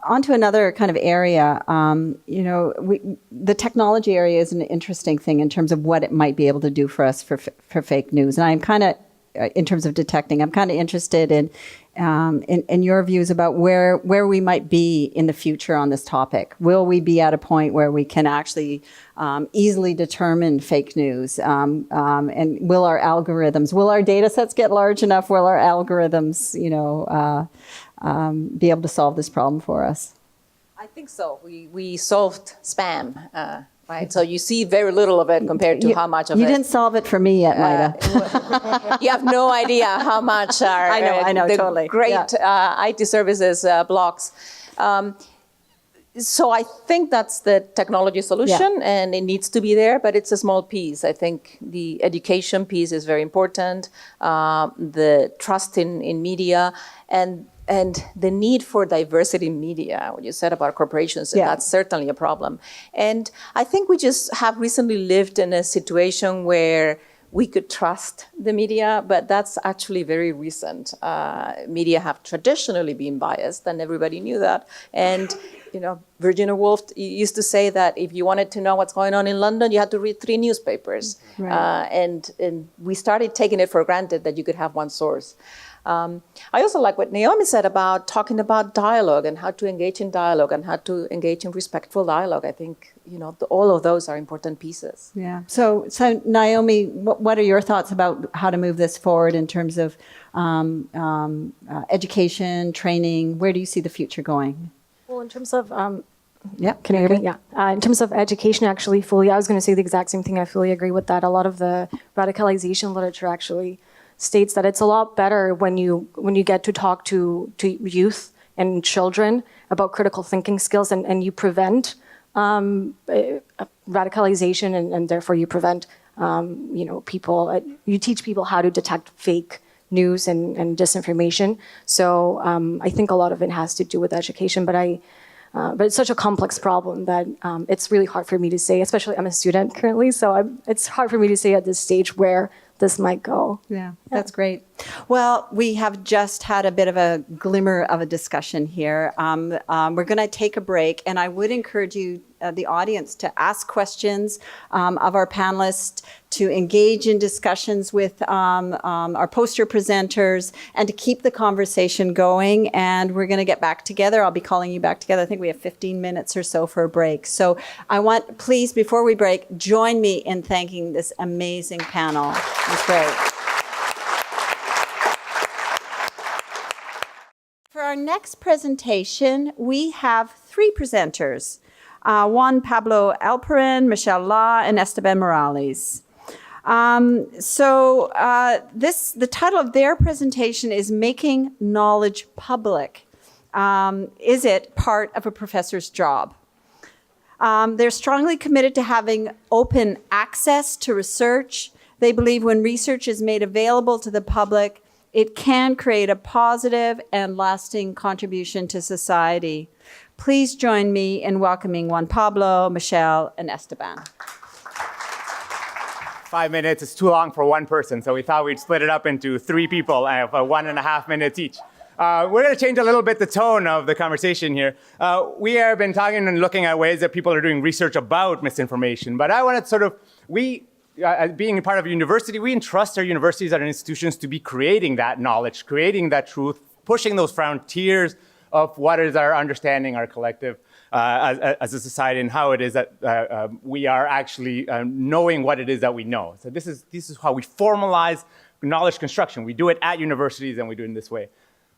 onto another kind of area, the technology area is an interesting thing in terms of what it might be able to do for us for fake news. And I'm kind of in terms of detecting. I'm kind of interested in your views about where we might be in the future on this topic. Will we be at a point where we can actually easily determine fake news? And will our algorithms, will our data sets get large enough? Will our algorithms, be able to solve this problem for us? I think so. We solved spam, right? So you see very little of it compared to how much of it. You didn't solve it for me yet, Maida. You have no idea how much our I know, the totally. great Yeah. IT services blocks. So I think that's the technology solution, and it needs to be there, but it's a small piece. I think the education piece is very important, the trust in media, and the need for diversity in media. What you said about corporations, that's certainly a problem. And I think we just have recently lived in a situation where we could trust the media, but that's actually very recent. Media have traditionally been biased, and everybody knew that. And Virginia Woolf used to say that if you wanted to know what's going on in London, you had to read 3 newspapers. Right. And we started taking it for granted that you could have one source. I also like what Naomi said about talking about dialogue and how to engage in dialogue and how to engage in respectful dialogue. I think, all of those are important pieces. Yeah. So Naomi, what are your thoughts about how to move this forward in terms of education, training? Where do you see the future going? Well, in terms of Can you hear me? Yeah. In terms of education, actually, I was going to say the exact same thing. I fully agree with that. A lot of the radicalization literature actually states that it's a lot better when you get to talk to youth and children about critical thinking skills, and you prevent radicalization, and therefore you prevent people. You teach people how to detect fake news and disinformation. So I think a lot of it has to do with education, but it's such a complex problem that it's really hard for me to say, especially I'm a student currently, so it's hard for me to say at this stage where this might go. Yeah, that's great. Well, we have just had a bit of a glimmer of a discussion here. We're going to take a break, and I would encourage you, the audience, to ask questions of our panelists, to engage in discussions with our poster presenters, and to keep the conversation going. And we're going to get back together. I'll be calling you back together. I think we have 15 minutes or so for a break. So please, before we break, join me in thanking this amazing panel. It was great. For our next presentation, we have 3 presenters. Juan Pablo Alperin, Michelle La, and Esteban Morales. The title of their presentation is Making Knowledge Public. Is it part of a professor's job? They're strongly committed to having open access to research. They believe when research is made available to the public, it can create a positive and lasting contribution to society. Please join me in welcoming Juan Pablo, Michelle, and Esteban. 5 minutes is too long for one person, so we thought we'd split it up into 3 people of 1.5 minutes each. We're going to change a little bit the tone of the conversation here. We have been talking and looking at ways that people are doing research about misinformation, but I want to being part of a university, we entrust our universities and our institutions to be creating that knowledge, creating that truth, pushing those frontiers of what is our understanding, our collective as a society, and how it is that we are actually knowing what it is that we know. So this is how we formalize knowledge construction. We do it at universities, and we do it in this way.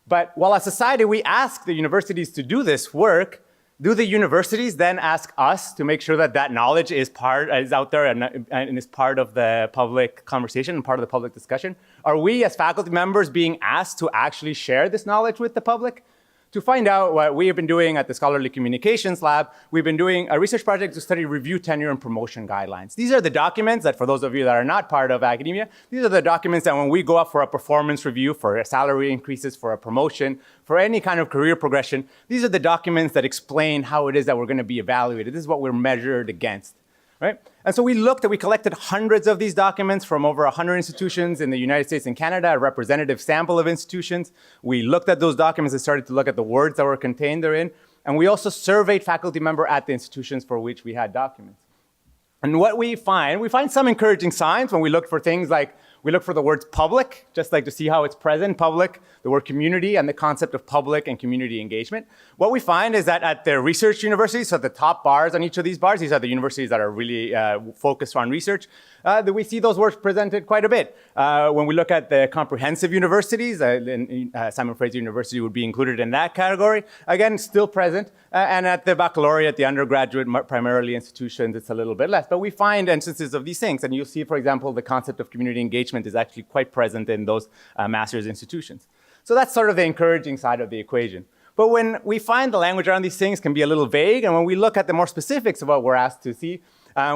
But while as society we ask the universities to do this work, do the universities then ask us to make sure that that knowledge is out there and is part of the public conversation and part of the public discussion? Are we as faculty members being asked to actually share this knowledge with the public? To find out what we have been doing at the Scholarly Communications Lab, we've been doing a research project to study review, tenure, and promotion guidelines. These are the documents that, for those of you that are not part of academia, these are the documents that when we go up for a performance review, for a salary increases, for a promotion, for any kind of career progression, these are the documents that explain how it is that we're going to be evaluated. This is what we're measured against. Right? And so we collected hundreds of these documents from over 100 institutions in the United States and Canada, a representative sample of institutions. We looked at those documents and started to look at the words that were contained therein. And we also surveyed faculty members at the institutions for which we had documents. And what we find some encouraging signs when we look for things like We look for the words public, just like to see how it's present, public, the word community, and the concept of public and community engagement. What we find is that at the research universities, so the top bars on each of these bars, these are the universities that are really focused on research, that we see those words presented quite a bit. When we look at the comprehensive universities, Simon Fraser University would be included in that category. Again, still present. And at the baccalaureate, the undergraduate, primarily institutions, it's a little bit less. But we find instances of these things. And you'll see, for example, the concept of community engagement is actually quite present in those master's institutions. So that's sort of the encouraging side of the equation. But when we find the language around these things can be a little vague, and when we look at the more specifics of what we're asked to see,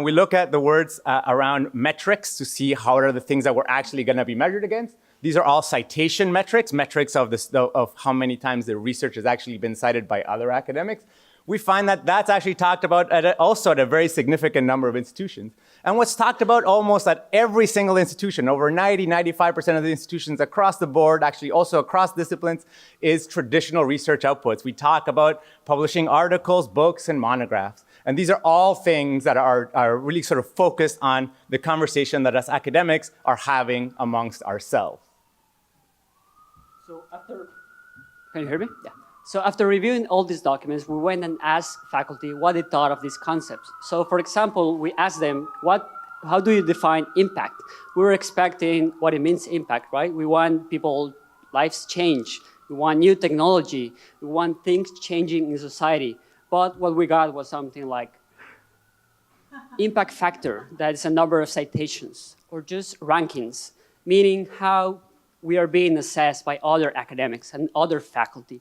we look at the words around metrics to see how are the things that we're actually going to be measured against. These are all citation metrics, metrics of how many times the research has actually been cited by other academics. We find that that's actually talked about also at a very significant number of institutions. And what's talked about almost at every single institution, over 95% of the institutions across the board, actually also across disciplines, is traditional research outputs. We talk about publishing articles, books, and monographs. And these are all things that are really sort of focused on the conversation that us academics are having amongst ourselves. So can you hear me? Yeah. So after reviewing all these documents, we went and asked faculty what they thought of these concepts. So for example, we asked them, how do you define impact? We were expecting what it means impact, right? We want people's lives change. We want new technology. We want things changing in society. But what we got was something like impact factor, that is a number of citations, or just rankings, meaning how we are being assessed by other academics and other faculty.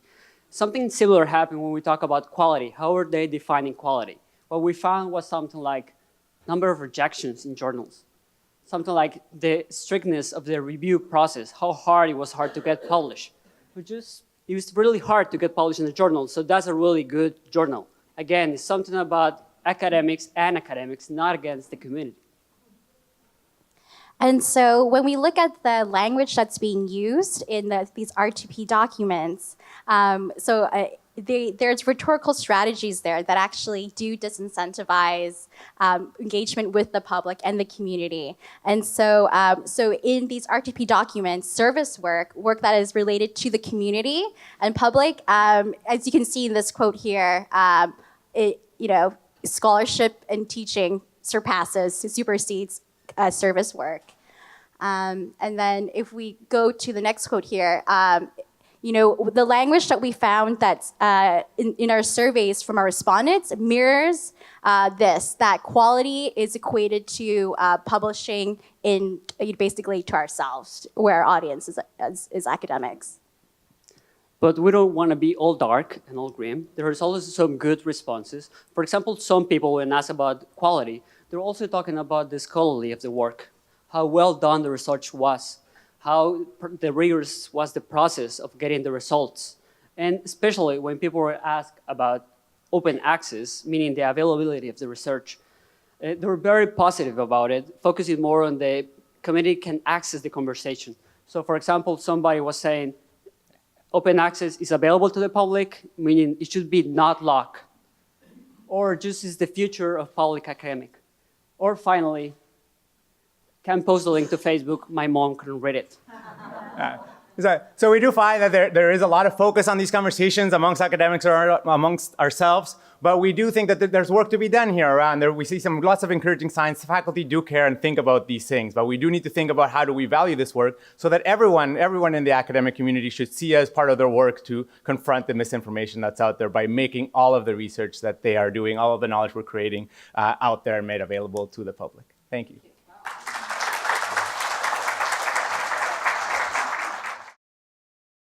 Something similar happened when we talk about quality. How are they defining quality? What we found was something like number of rejections in journals, something like the strictness of the review process, how hard it was to get published. It was really hard to get published in the journal, so that's a really good journal. Again, it's something about academics and academics, not against the community. And so when we look at the language that's being used in these R2P documents, there's rhetorical strategies there that actually do disincentivize engagement with the public and the community. And so, in these R2P documents, service work that is related to the community and public, as you can see in this quote here, scholarship and teaching supersedes service work. And then if we go to the next quote here, the language that we found that's in our surveys from our respondents mirrors that quality is equated to publishing in basically to ourselves, where our audience is academics. But we don't want to be all dark and all grim. There is also some good responses. For example, some people, when asked about quality, they're also talking about the scholarly of the work, how well done the research was, how the rigorous was the process of getting the results. And especially when people were asked about open access, meaning the availability of the research, they were very positive about it, focusing more on the community can access the conversation. So for example, somebody was saying, open access is available to the public, meaning it should be not locked, or just is the future of public academic. Or finally, can post the link to Facebook, my mom couldn't read it. So we do find that there is a lot of focus on these conversations amongst academics or amongst ourselves, but we do think that there's work to be done here around there. We see lots of encouraging signs. The faculty do care and think about these things, but we do need to think about how do we value this work so that everyone in the academic community should see as part of their work to confront the misinformation that's out there by making all of the research that they are doing, all of the knowledge we're creating out there and made available to the public. Thank you.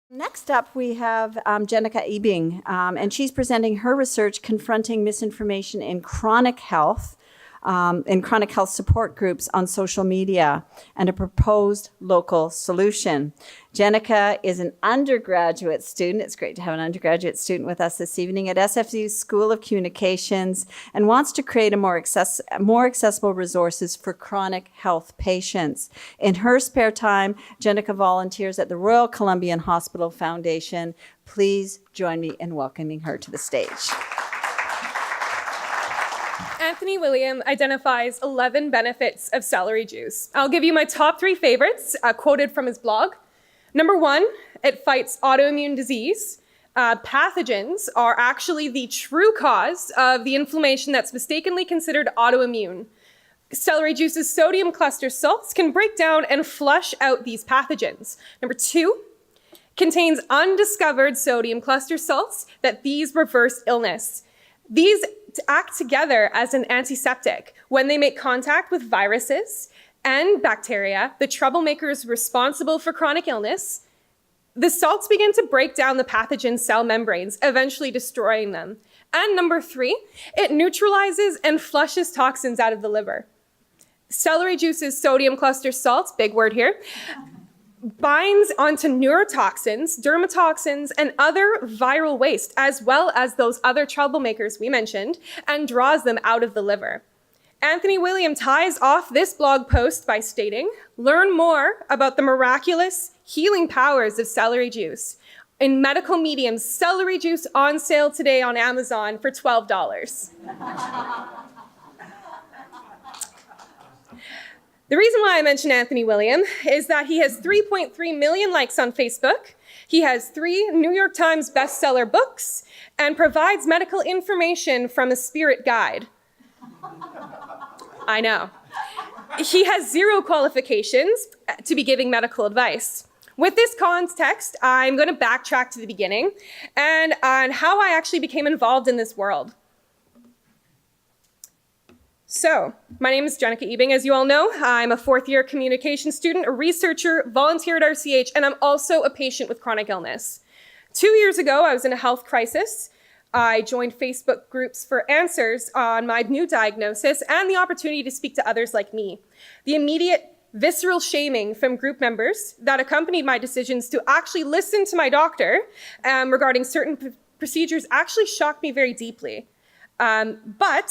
Next up, we have Jenica Ebing, and she's presenting her research confronting misinformation in chronic health support groups on social media, and a proposed local solution. Jenica is an undergraduate student. It's great to have an undergraduate student with us this evening at SFU's School of Communications, and wants to create a more accessible resources for chronic health patients. In her spare time, Jenica volunteers at the Royal Columbian Hospital Foundation. Please join me in welcoming her to the stage. Anthony William identifies 11 benefits of celery juice. I'll give you my top 3 favorites, quoted from his blog. Number 1, it fights autoimmune disease. Pathogens are actually the true cause of the inflammation that's mistakenly considered autoimmune. Celery juice's sodium cluster salts can break down and flush out these pathogens. Number 2, contains undiscovered sodium cluster salts that these reverse illness. These act together as an antiseptic when they make contact with viruses and bacteria, the troublemakers responsible for chronic illness. The salts begin to break down the pathogen cell membranes, eventually destroying them. And number 3, it neutralizes and flushes toxins out of the liver. Celery juice's sodium cluster salts, big word here, binds onto neurotoxins, dermatoxins, and other viral waste, as well as those other troublemakers we mentioned, and draws them out of the liver. Anthony William ties off this blog post by stating, learn more about the miraculous healing powers of celery juice. In medical mediums, celery juice on sale today on Amazon for $12. The reason why I mention Anthony William is that he has 3.3 million likes on Facebook. He has 3 New York Times bestseller books and provides medical information from a spirit guide. I know. He has 0 qualifications to be giving medical advice. With this context, I'm going to backtrack to the beginning and on how I actually became involved in this world. So, my name is Jenica Ebing, as you all know. I'm a 4th-year communication student, a researcher, volunteer at RCH, and I'm also a patient with chronic illness. 2 years ago, I was in a health crisis. I joined Facebook groups for answers on my new diagnosis and the opportunity to speak to others like me. The immediate visceral shaming from group members that accompanied my decisions to actually listen to my doctor regarding certain procedures actually shocked me very deeply. But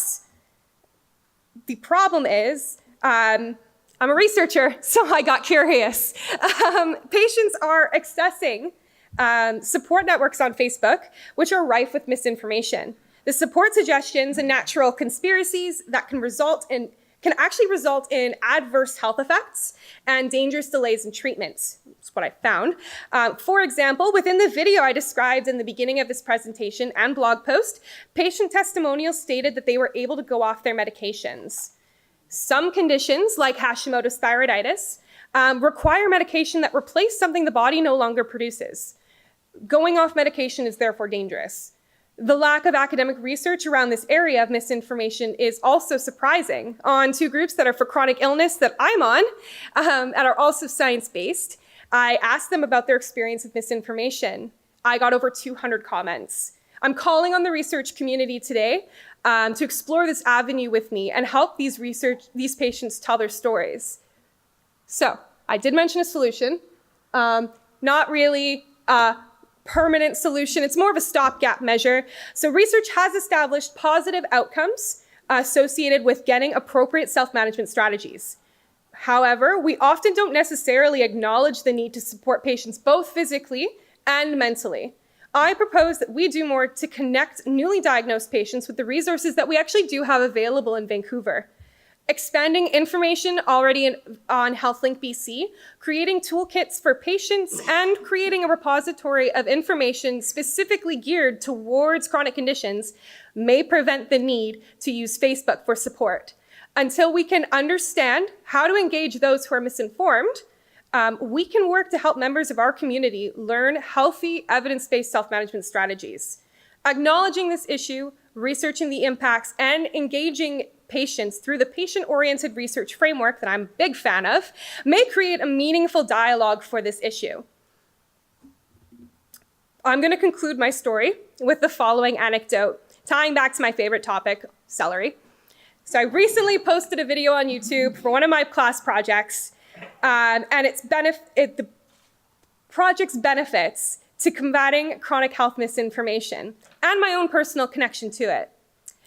the problem is, I'm a researcher, so I got curious. Patients are accessing support networks on Facebook, which are rife with misinformation. The support suggestions and natural conspiracies that can actually result in adverse health effects and dangerous delays in treatments. That's what I found. For example, within the video I described in the beginning of this presentation and blog post, patient testimonials stated that they were able to go off their medications. Some conditions, like Hashimoto's thyroiditis, require medication that replace something the body no longer produces. Going off medication is therefore dangerous. The lack of academic research around this area of misinformation is also surprising on 2 groups that are for chronic illness that I'm on and are also science-based. I asked them about their experience with misinformation. I got over 200 comments. I'm calling on the research community today to explore this avenue with me and help these patients tell their stories. So, I did mention a solution, not really permanent solution. It's more of a stopgap measure. So research has established positive outcomes associated with getting appropriate self-management strategies. However, we often don't necessarily acknowledge the need to support patients both physically and mentally. I propose that we do more to connect newly diagnosed patients with the resources that we actually do have available in Vancouver. Expanding information already on HealthLink BC, creating toolkits for patients, and creating a repository of information specifically geared towards chronic conditions may prevent the need to use Facebook for support. Until we can understand how to engage those who are misinformed, we can work to help members of our community learn healthy, evidence-based self-management strategies. Acknowledging this issue, researching the impacts, and engaging patients through the patient-oriented research framework that I'm a big fan of may create a meaningful dialogue for this issue. I'm going to conclude my story with the following anecdote, tying back to my favorite topic, celery. So I recently posted a video on YouTube for one of my class projects, and the project's benefits to combating chronic health misinformation and my own personal connection to it.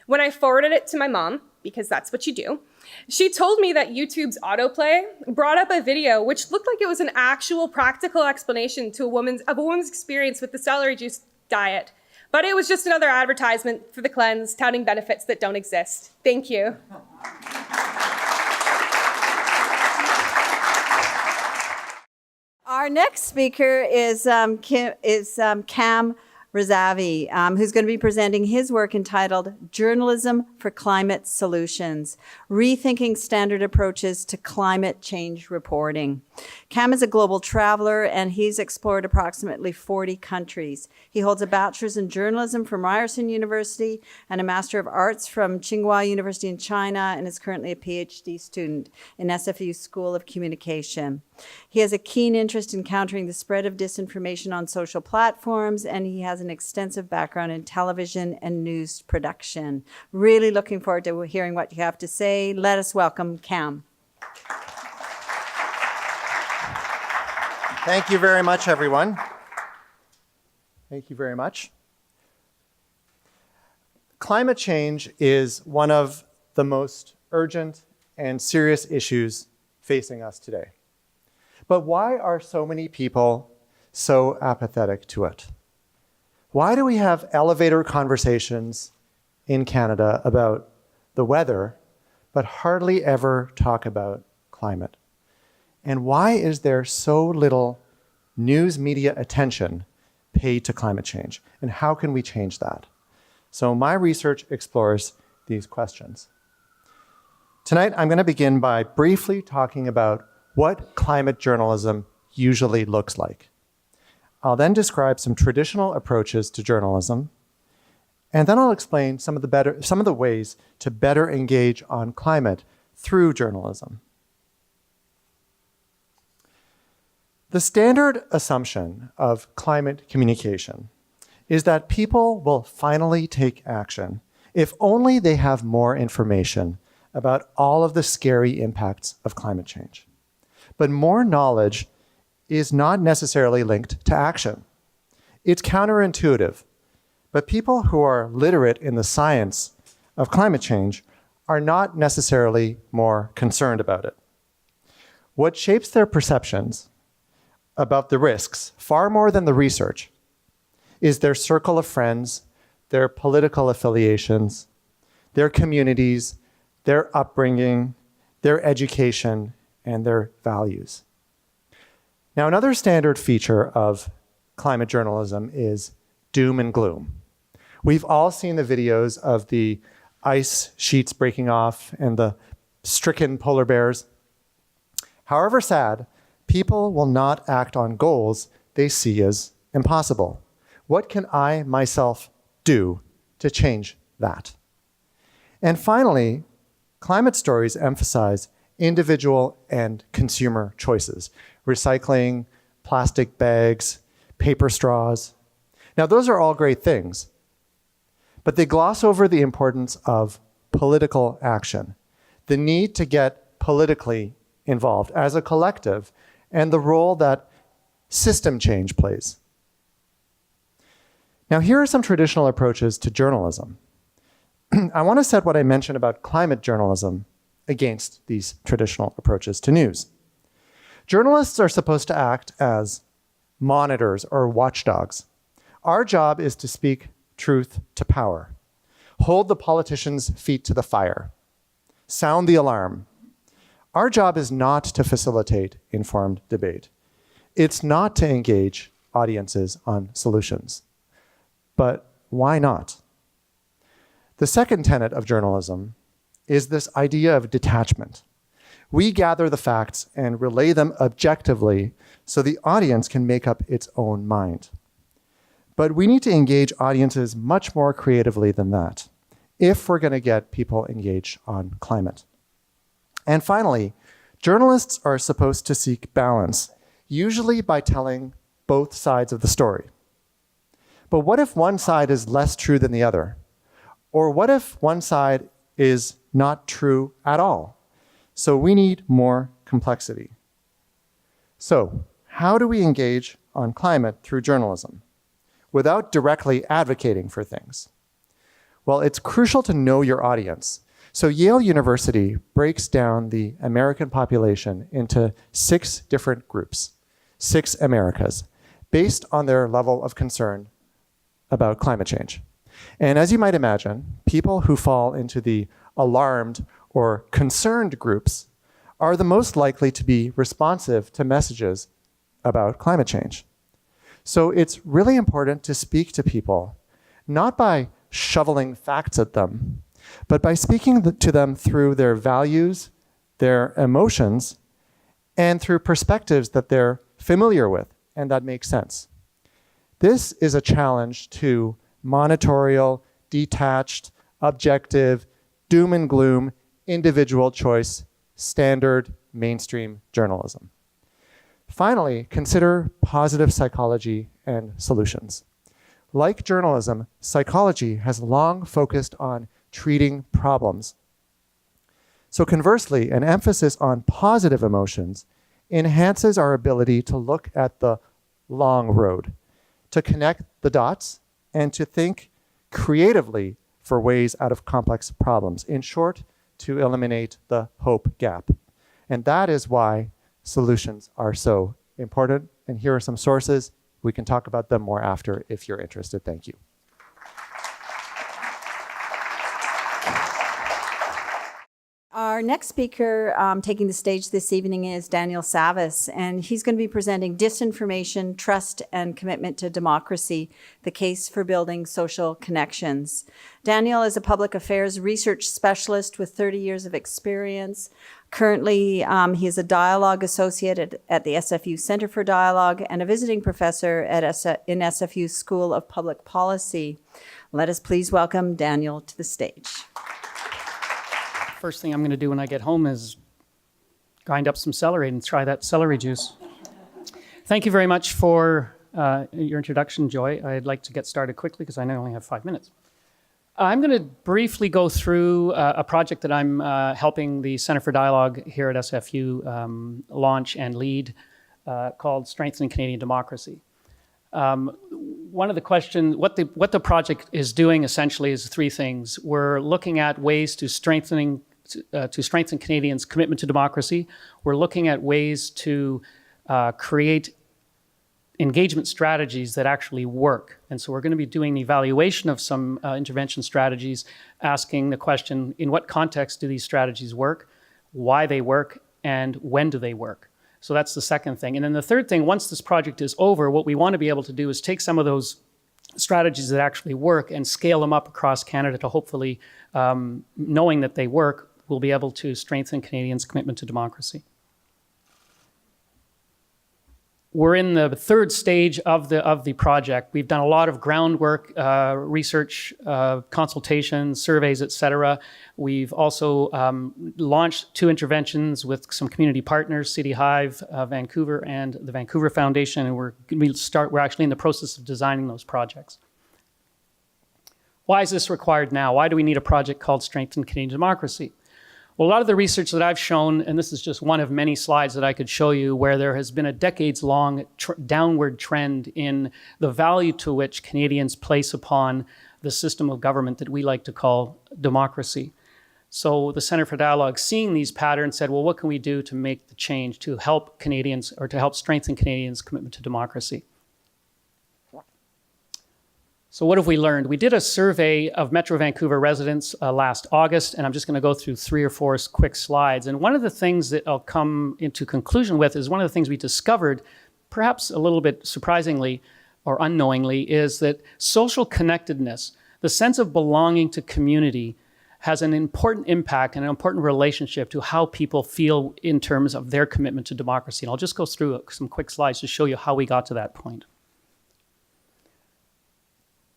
When I forwarded it to my mom, because that's what you do, she told me that YouTube's autoplay brought up a video which looked like it was an actual practical explanation to of a woman's experience with the celery juice diet, But it was just another advertisement for the cleanse, touting benefits that don't exist. Thank you. Our next speaker is Cam Razavi, who's going to be presenting his work entitled Journalism for Climate Solutions, Rethinking Standard Approaches to Climate Change Reporting. Cam is a global traveler, and he's explored approximately 40 countries. He holds a bachelor's in journalism from Ryerson University and a Master of Arts from Tsinghua University in China, and is currently a PhD student in SFU School of Communication. He has a keen interest in countering the spread of disinformation on social platforms, and he has an extensive background in television and news production. Really looking forward to hearing what you have to say. Let us welcome Cam. Thank you very much, everyone. Thank you very much. Climate change is one of the most urgent and serious issues facing us today. But why are so many people so apathetic to it? Why do we have elevator conversations in Canada about the weather, but hardly ever talk about climate? And why is there so little news media attention paid to climate change? And how can we change that? So my research explores these questions. Tonight, I'm going to begin by briefly talking about what climate journalism usually looks like. I'll then describe some traditional approaches to journalism, and then I'll explain some of the ways to better engage on climate through journalism. The standard assumption of climate communication is that people will finally take action if only they have more information about all of the scary impacts of climate change. But more knowledge is not necessarily linked to action. It's counterintuitive, but people who are literate in the science of climate change are not necessarily more concerned about it. What shapes their perceptions about the risks, far more than the research, is their circle of friends, their political affiliations, their communities, their upbringing, their education, and their values. Now, another standard feature of climate journalism is doom and gloom. We've all seen the videos of the ice sheets breaking off and the stricken polar bears. However sad, people will not act on goals they see as impossible. What can I myself do to change that? And finally, climate stories emphasize individual and consumer choices, recycling, plastic bags, paper straws. Now, those are all great things, but they gloss over the importance of political action, the need to get politically involved as a collective, and the role that system change plays. Now, here are some traditional approaches to journalism. I want to set what I mentioned about climate journalism against these traditional approaches to news. Journalists are supposed to act as monitors or watchdogs. Our job is to speak truth to power, hold the politicians' feet to the fire, sound the alarm. Our job is not to facilitate informed debate. It's not to engage audiences on solutions. But why not? The second tenet of journalism is this idea of detachment. We gather the facts and relay them objectively so the audience can make up its own mind. But we need to engage audiences much more creatively than that if we're going to get people engaged on climate. And finally, journalists are supposed to seek balance, usually by telling both sides of the story. But what if one side is less true than the other? Or what if one side is not true at all? So we need more complexity. So how do we engage on climate through journalism without directly advocating for things? Well, it's crucial to know your audience. So Yale University breaks down the American population into 6 different groups, 6 Americas, based on their level of concern about climate change. And as you might imagine, people who fall into the alarmed or concerned groups are the most likely to be responsive to messages about climate change. So it's really important to speak to people, not by shoveling facts at them, but by speaking to them through their values, their emotions, and through perspectives that they're familiar with and that make sense. This is a challenge to monitorial, detached, objective, doom and gloom, individual choice, standard mainstream journalism. Finally, consider positive psychology and solutions. Like journalism, psychology has long focused on treating problems. So conversely, an emphasis on positive emotions enhances our ability to look at the long road, to connect the dots, and to think creatively for ways out of complex problems. In short, to eliminate the hope gap. And that is why solutions are so important. And here are some sources. We can talk about them more after if you're interested. Thank you. Our next speaker taking the stage this evening is Daniel Savas, and he's going to be presenting Disinformation, Trust, and Commitment to Democracy, the Case for Building Social Connections. Daniel is a public affairs research specialist with 30 years of experience. Currently, he is a dialogue associate at the SFU Center for Dialogue and a visiting professor in SFU School of Public Policy. Let us please welcome Daniel to the stage. First thing I'm going to do when I get home is grind up some celery and try that celery juice. Thank you very much for your introduction, Joy. I'd like to get started quickly because I know I only have 5 minutes. I'm going to briefly go through a project that I'm helping the Center for Dialogue here at SFU launch and lead called Strengthening Canadian Democracy. One of the questions, what the project is doing essentially is three things. We're looking at ways to strengthen Canadians' commitment to democracy. We're looking at ways to create engagement strategies that actually work. And so we're going to be doing the evaluation of some intervention strategies, asking the question, in what context do these strategies work, why they work, and when do they work? So that's the second thing. And then the third thing, once this project is over, what we want to be able to do is take some of those strategies that actually work and scale them up across Canada to hopefully, knowing that they work, we'll be able to strengthen Canadians' commitment to democracy. We're in the third stage of the project. We've done a lot of groundwork, research, consultations, surveys, et cetera. We've also launched 2 interventions with some community partners, City Hive, Vancouver, and the Vancouver Foundation, and we're actually in the process of designing those projects. Why is this required now? Why do we need a project called Strengthen Canadian Democracy? Well, a lot of the research that I've shown, and this is just one of many slides that I could show you, where there has been a decades-long downward trend in the value to which Canadians place upon the system of government that we like to call democracy. So the Center for Dialogue, seeing these patterns, said, well, what can we do to make the change to help Canadians, or to help strengthen Canadians' commitment to democracy? So what have we learned? We did a survey of Metro Vancouver residents last August, and I'm just going to go through 3 or 4 quick slides. And one of the things that I'll come into conclusion with is one of the things we discovered, perhaps a little bit surprisingly or unknowingly, is that social connectedness, the sense of belonging to community, has an important impact and an important relationship to how people feel in terms of their commitment to democracy. And I'll just go through some quick slides to show you how we got to that point.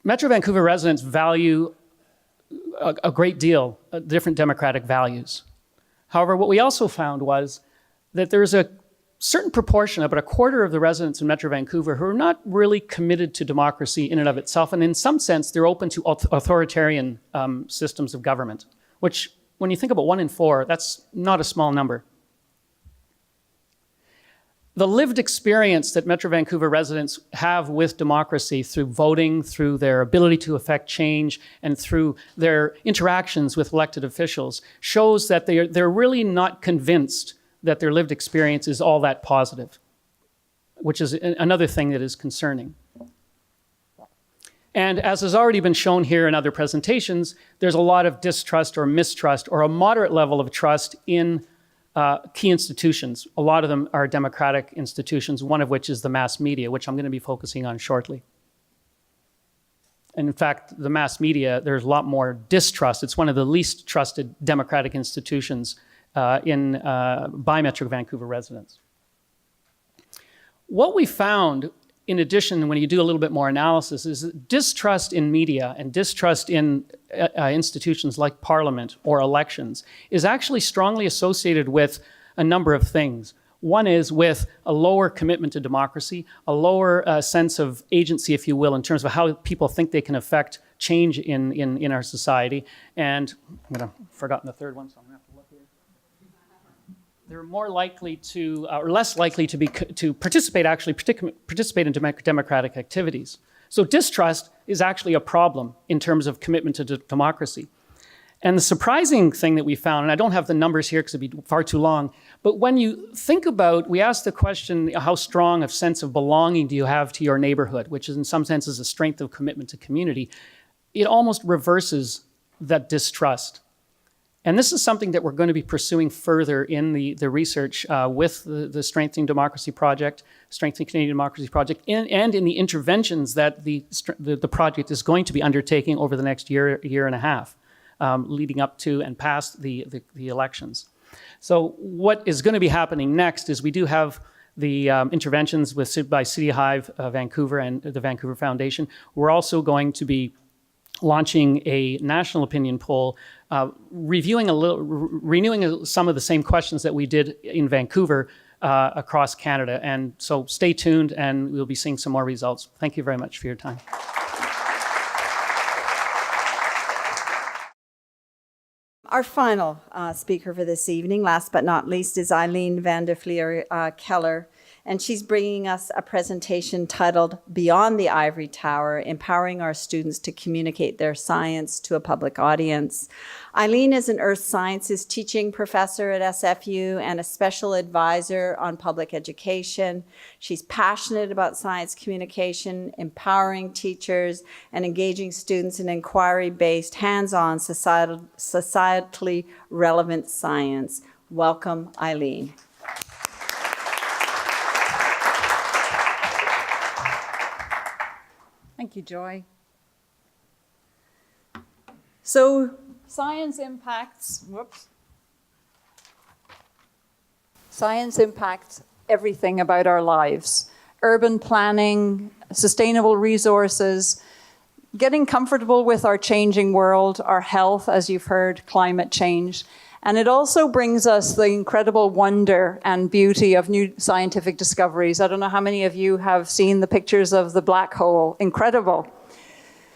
Metro Vancouver residents value a great deal different democratic values. However, what we also found was that there's a certain proportion, about a quarter of the residents in Metro Vancouver, who are not really committed to democracy in and of itself, and in some sense, they're open to authoritarian systems of government, which, when you think about 1 in 4, that's not a small number. The lived experience that Metro Vancouver residents have with democracy through voting, through their ability to affect change, and through their interactions with elected officials shows that they're really not convinced that their lived experience is all that positive, which is another thing that is concerning. And as has already been shown here in other presentations, there's a lot of distrust or mistrust or a moderate level of trust in key institutions. A lot of them are democratic institutions, one of which is the mass media, which I'm going to be focusing on shortly. And in fact, the mass media, there's a lot more distrust. It's one of the least trusted democratic institutions in biometric Vancouver residents. What we found, in addition, when you do a little bit more analysis, is that distrust in media and distrust in institutions like Parliament or elections is actually strongly associated with a number of things. One is with a lower commitment to democracy, a lower sense of agency, if you will, in terms of how people think they can affect change in our society. And I've forgotten the third one, so I'm going to have to look here. They're more likely to, or less likely to participate in democratic activities. So distrust is actually a problem in terms of commitment to democracy. And the surprising thing that we found, and I don't have the numbers here because it'd be far too long, but when you think about, we asked the question, how strong a sense of belonging do you have to your neighborhood, which is in some senses a strength of commitment to community, it almost reverses that distrust. And this is something that we're going to be pursuing further in the research with the Strengthening Democracy Project, Strengthening Canadian Democracy Project, and in the interventions that the project is going to be undertaking over the next year and a half. Leading up to and past the elections. So what is going to be happening next is we do have the interventions by City Hive Vancouver and the Vancouver Foundation. We're also going to be launching a national opinion poll, renewing some of the same questions that we did in Vancouver across Canada. And so stay tuned and we'll be seeing some more results. Thank you very much for your time. Our final speaker for this evening, last but not least, is Eileen van der Vlier Keller, and she's bringing us a presentation titled Beyond the Ivory Tower, Empowering Our Students to Communicate Their Science to a Public Audience. Eileen is an earth sciences teaching professor at SFU and a special advisor on public education. She's passionate about science communication, empowering teachers, and engaging students in inquiry-based, hands-on, societally relevant science. Welcome, Eileen. Thank you, Joy. So, science impacts everything about our lives. Urban planning, sustainable resources, getting comfortable with our changing world, our health, as you've heard, climate change. And it also brings us the incredible wonder and beauty of new scientific discoveries. I don't know how many of you have seen the pictures of the black hole. Incredible.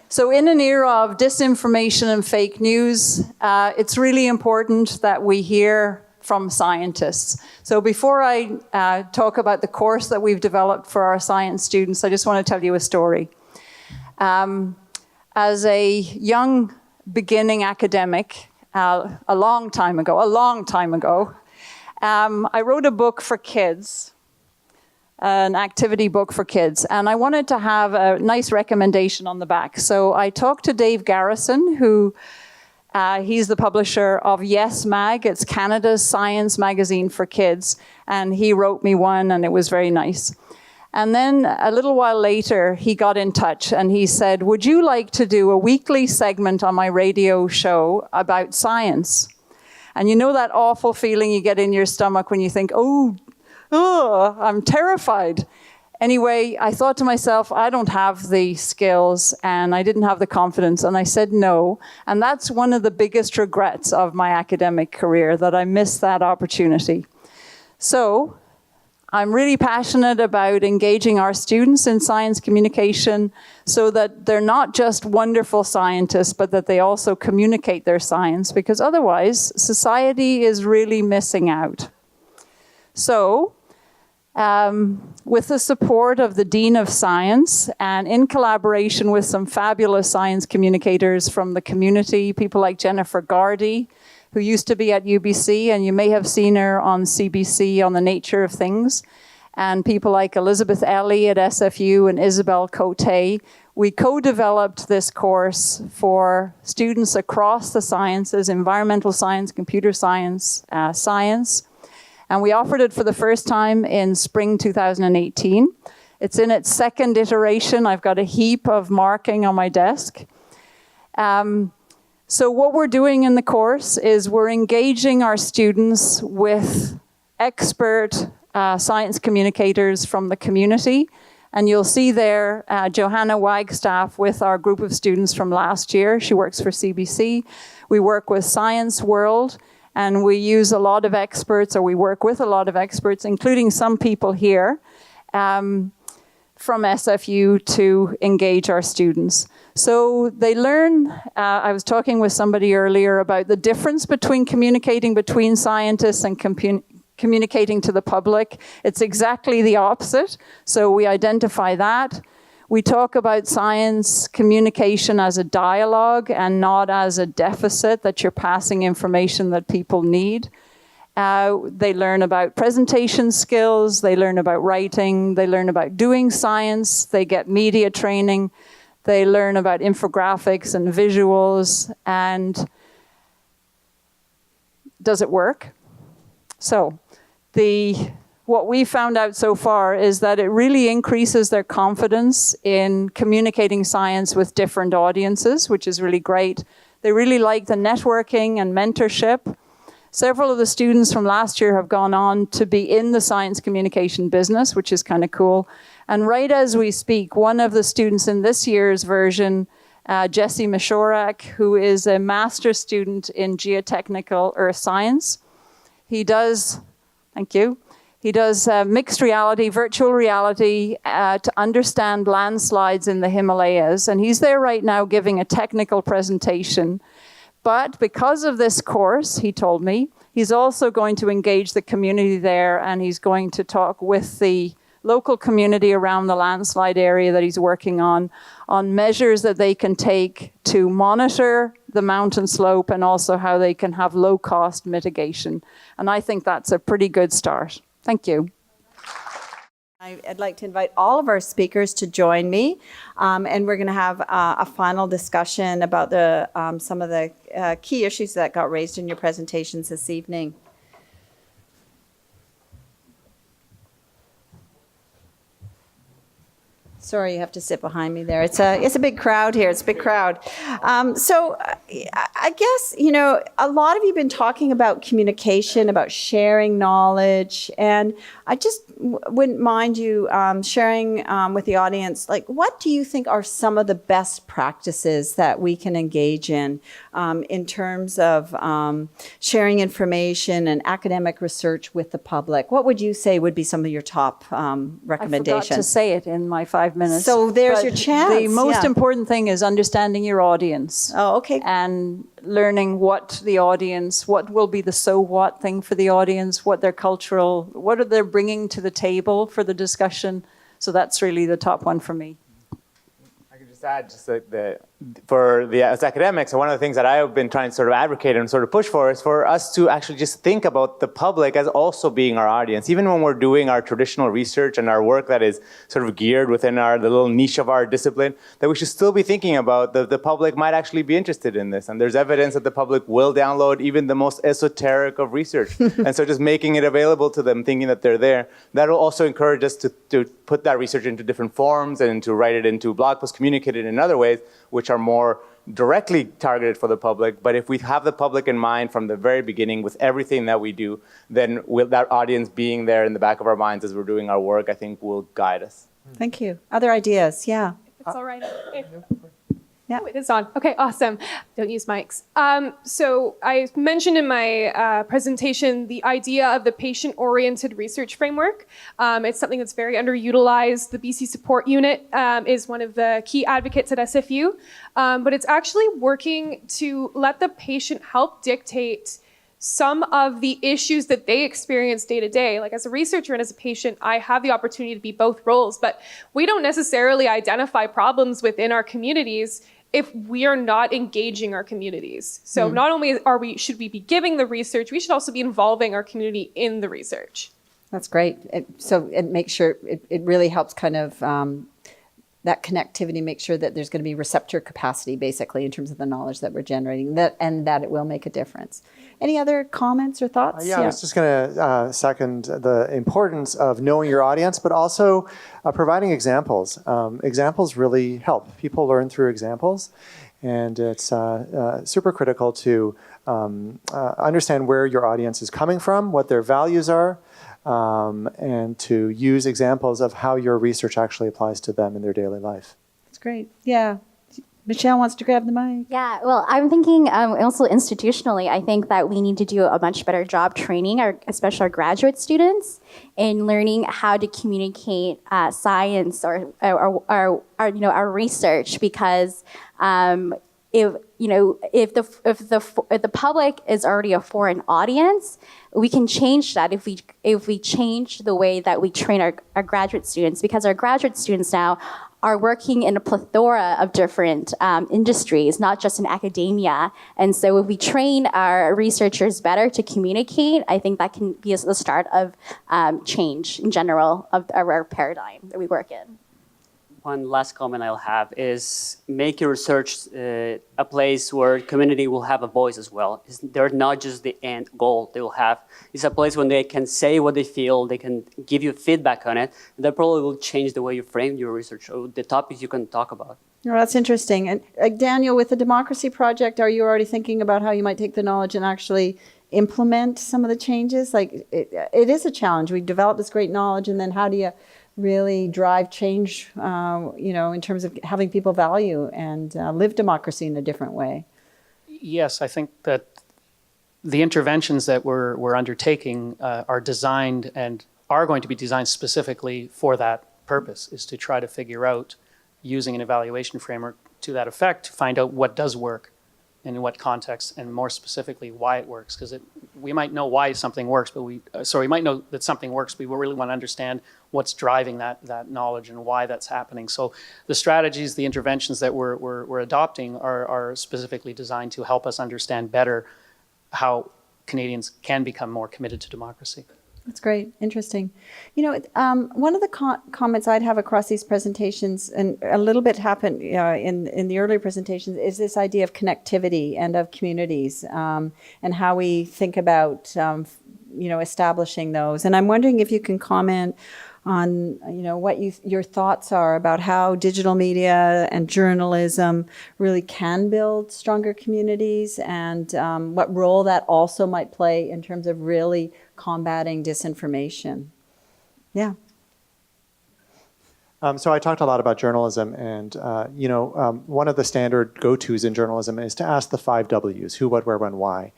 So in an era of disinformation and fake news, it's really important that we hear from scientists. So before I talk about the course that we've developed for our science students, I just want to tell you a story. As a young beginning academic, a long time ago, I wrote a book for kids, an activity book for kids, and I wanted to have a nice recommendation on the back. So I talked to Dave Garrison, who he's the publisher of Yes Mag. It's Canada's science magazine for kids, and he wrote me one, and it was very nice. And then a little while later, he got in touch and he said, would you like to do a weekly segment on my radio show about science? And you know that awful feeling you get in your stomach when you think, oh, I'm terrified. Anyway, I thought to myself, I don't have the skills and I didn't have the confidence, and I said no. And that's one of the biggest regrets of my academic career, that I missed that opportunity. So I'm really passionate about engaging our students in science communication so that they're not just wonderful scientists, but that they also communicate their science, because otherwise society is really missing out. So, with the support of the Dean of Science and in collaboration with some fabulous science communicators from the community, people like Jennifer Gardy, who used to be at UBC, and you may have seen her on CBC on the nature of things, and people like Elizabeth Ellie at SFU and Isabel Cote. We co-developed this course for students across the sciences, environmental science, computer science, science. And we offered it for the first time in spring 2018. It's in its second iteration. I've got a heap of marking on my desk. So what we're doing in the course is we're engaging our students with expert science communicators from the community. And you'll see there Johanna Wagstaff with our group of students from last year. She works for CBC. We work with Science World, and we use a lot of experts, or we work with a lot of experts, including some people here from SFU to engage our students. So they learn, I was talking with somebody earlier about the difference between communicating between scientists and communicating to the public. It's exactly the opposite. So we identify that. We talk about science communication as a dialogue and not as a deficit, that you're passing information that people need. They learn about presentation skills, they learn about writing, they learn about doing science, they get media training, they learn about infographics and visuals, and does it work? So what we found out so far is that it really increases their confidence in communicating science with different audiences, which is really great. They really like the networking and mentorship. Several of the students from last year have gone on to be in the science communication business, which is kind of cool. And right as we speak, one of the students in this year's version, Jesse Mishorak, who is a master's student in geotechnical earth science, he does, thank you, he does mixed reality, virtual reality to understand landslides in the Himalayas. And he's there right now giving a technical presentation. But because of this course, he told me, he's also going to engage the community there, and he's going to talk with the local community around the landslide area that he's working on measures that they can take to monitor the mountain slope and also how they can have low-cost mitigation. And I think that's a pretty good start. Thank you. I'd like to invite all of our speakers to join me, and we're going to have a final discussion about some of the key issues that got raised in your presentations this evening. Sorry, you have to sit behind me there. It's a big crowd here. It's a big crowd. So I guess, a lot of you have been talking about communication, about sharing knowledge, and I just wouldn't mind you sharing with the audience, what do you think are some of the best practices that we can engage in terms of sharing information and academic research with the public? What would you say would be some of your top recommendations? I forgot to say it in my 5 minutes. So there's your chance. The most important thing is understanding your audience. Oh, okay. And learning what will be the so what thing for the audience, what are they bringing to the table for the discussion. So that's really the top one for me. I could just add, as academics, one of the things that I have been trying to sort of advocate and sort of push for is for us to actually just think about the public as also being our audience. Even when we're doing our traditional research and our work that is sort of geared within the little niche of our discipline, that we should still be thinking about the public might actually be interested in this. And there's evidence that the public will download even the most esoteric of research. And so just making it available to them, thinking that they're there, that'll also encourage us to put that research into different forms and to write it into blog posts, communicate it in other ways, which are more directly targeted for the public. But if we have the public in mind from the very beginning with everything that we do, then with that audience being there in the back of our minds as we're doing our work, I think will guide us. Thank you. Other ideas? Yeah. It's all right. Yeah. Oh, it is on. Okay, awesome. Don't use mics. So I mentioned in my presentation the idea of the patient-oriented research framework. It's something that's very underutilized. The BC Support Unit is one of the key advocates at SFU, but it's actually working to let the patient help dictate some of the issues that they experience day to day. Like as a researcher and as a patient, I have the opportunity to be both roles, but we don't necessarily identify problems within our communities if we are not engaging our communities. So not only should we be giving the research, we should also be involving our community in the research. That's great. So it makes sure, it really helps kind of that connectivity, make sure that there's going to be receptor capacity, basically, in terms of the knowledge that we're generating, and that it will make a difference. Any other comments or thoughts? Yeah, I was just going to second the importance of knowing your audience, but also providing examples. Examples really help. People learn through examples, and it's super critical to understand where your audience is coming from, what their values are, and to use examples of how your research actually applies to them in their daily life. That's great. Yeah. Michelle wants to grab the mic. Yeah, well, I'm thinking also institutionally, I think that we need to do a much better job training, especially our graduate students, in learning how to communicate science or our research, because if the public is already a foreign audience, we can change that if we change the way that we train our graduate students, because our graduate students now are working in a plethora of different industries, not just in academia. And so if we train our researchers better to communicate, I think that can be the start of change in general of our paradigm that we work in. One last comment I'll have is make your research a place where community will have a voice as well. They're not just the end goal they will have. It's a place when they can say what they feel, they can give you feedback on it, and that probably will change the way you frame your research or the topics you can talk about. Oh, that's interesting. And Daniel, with the Democracy Project, are you already thinking about how you might take the knowledge and actually implement some of the changes? Like, it is a challenge. We develop this great knowledge, and then how do you really drive change, in terms of having people value and live democracy in a different way? Yes, I think that the interventions that we're undertaking are designed and are going to be designed specifically for that purpose, is to try to figure out, using an evaluation framework to that effect, find out what does work and in what context, and more specifically why it works. Because we might know why something works, but we might know that something works, but we really want to understand what's driving that knowledge and why that's happening. So the strategies, the interventions that we're adopting are specifically designed to help us understand better how Canadians can become more committed to democracy. That's great. Interesting. One of the comments I'd have across these presentations, and a little bit happened in the earlier presentations, is this idea of connectivity and of communities, and how we think about establishing those. And I'm wondering if you can comment on what your thoughts are about how digital media and journalism really can build stronger communities, and what role that also might play in terms of really combating disinformation. Yeah. So I talked a lot about journalism, and one of the standard go-tos in journalism is to ask the 5 W's: who, what, where, when, why,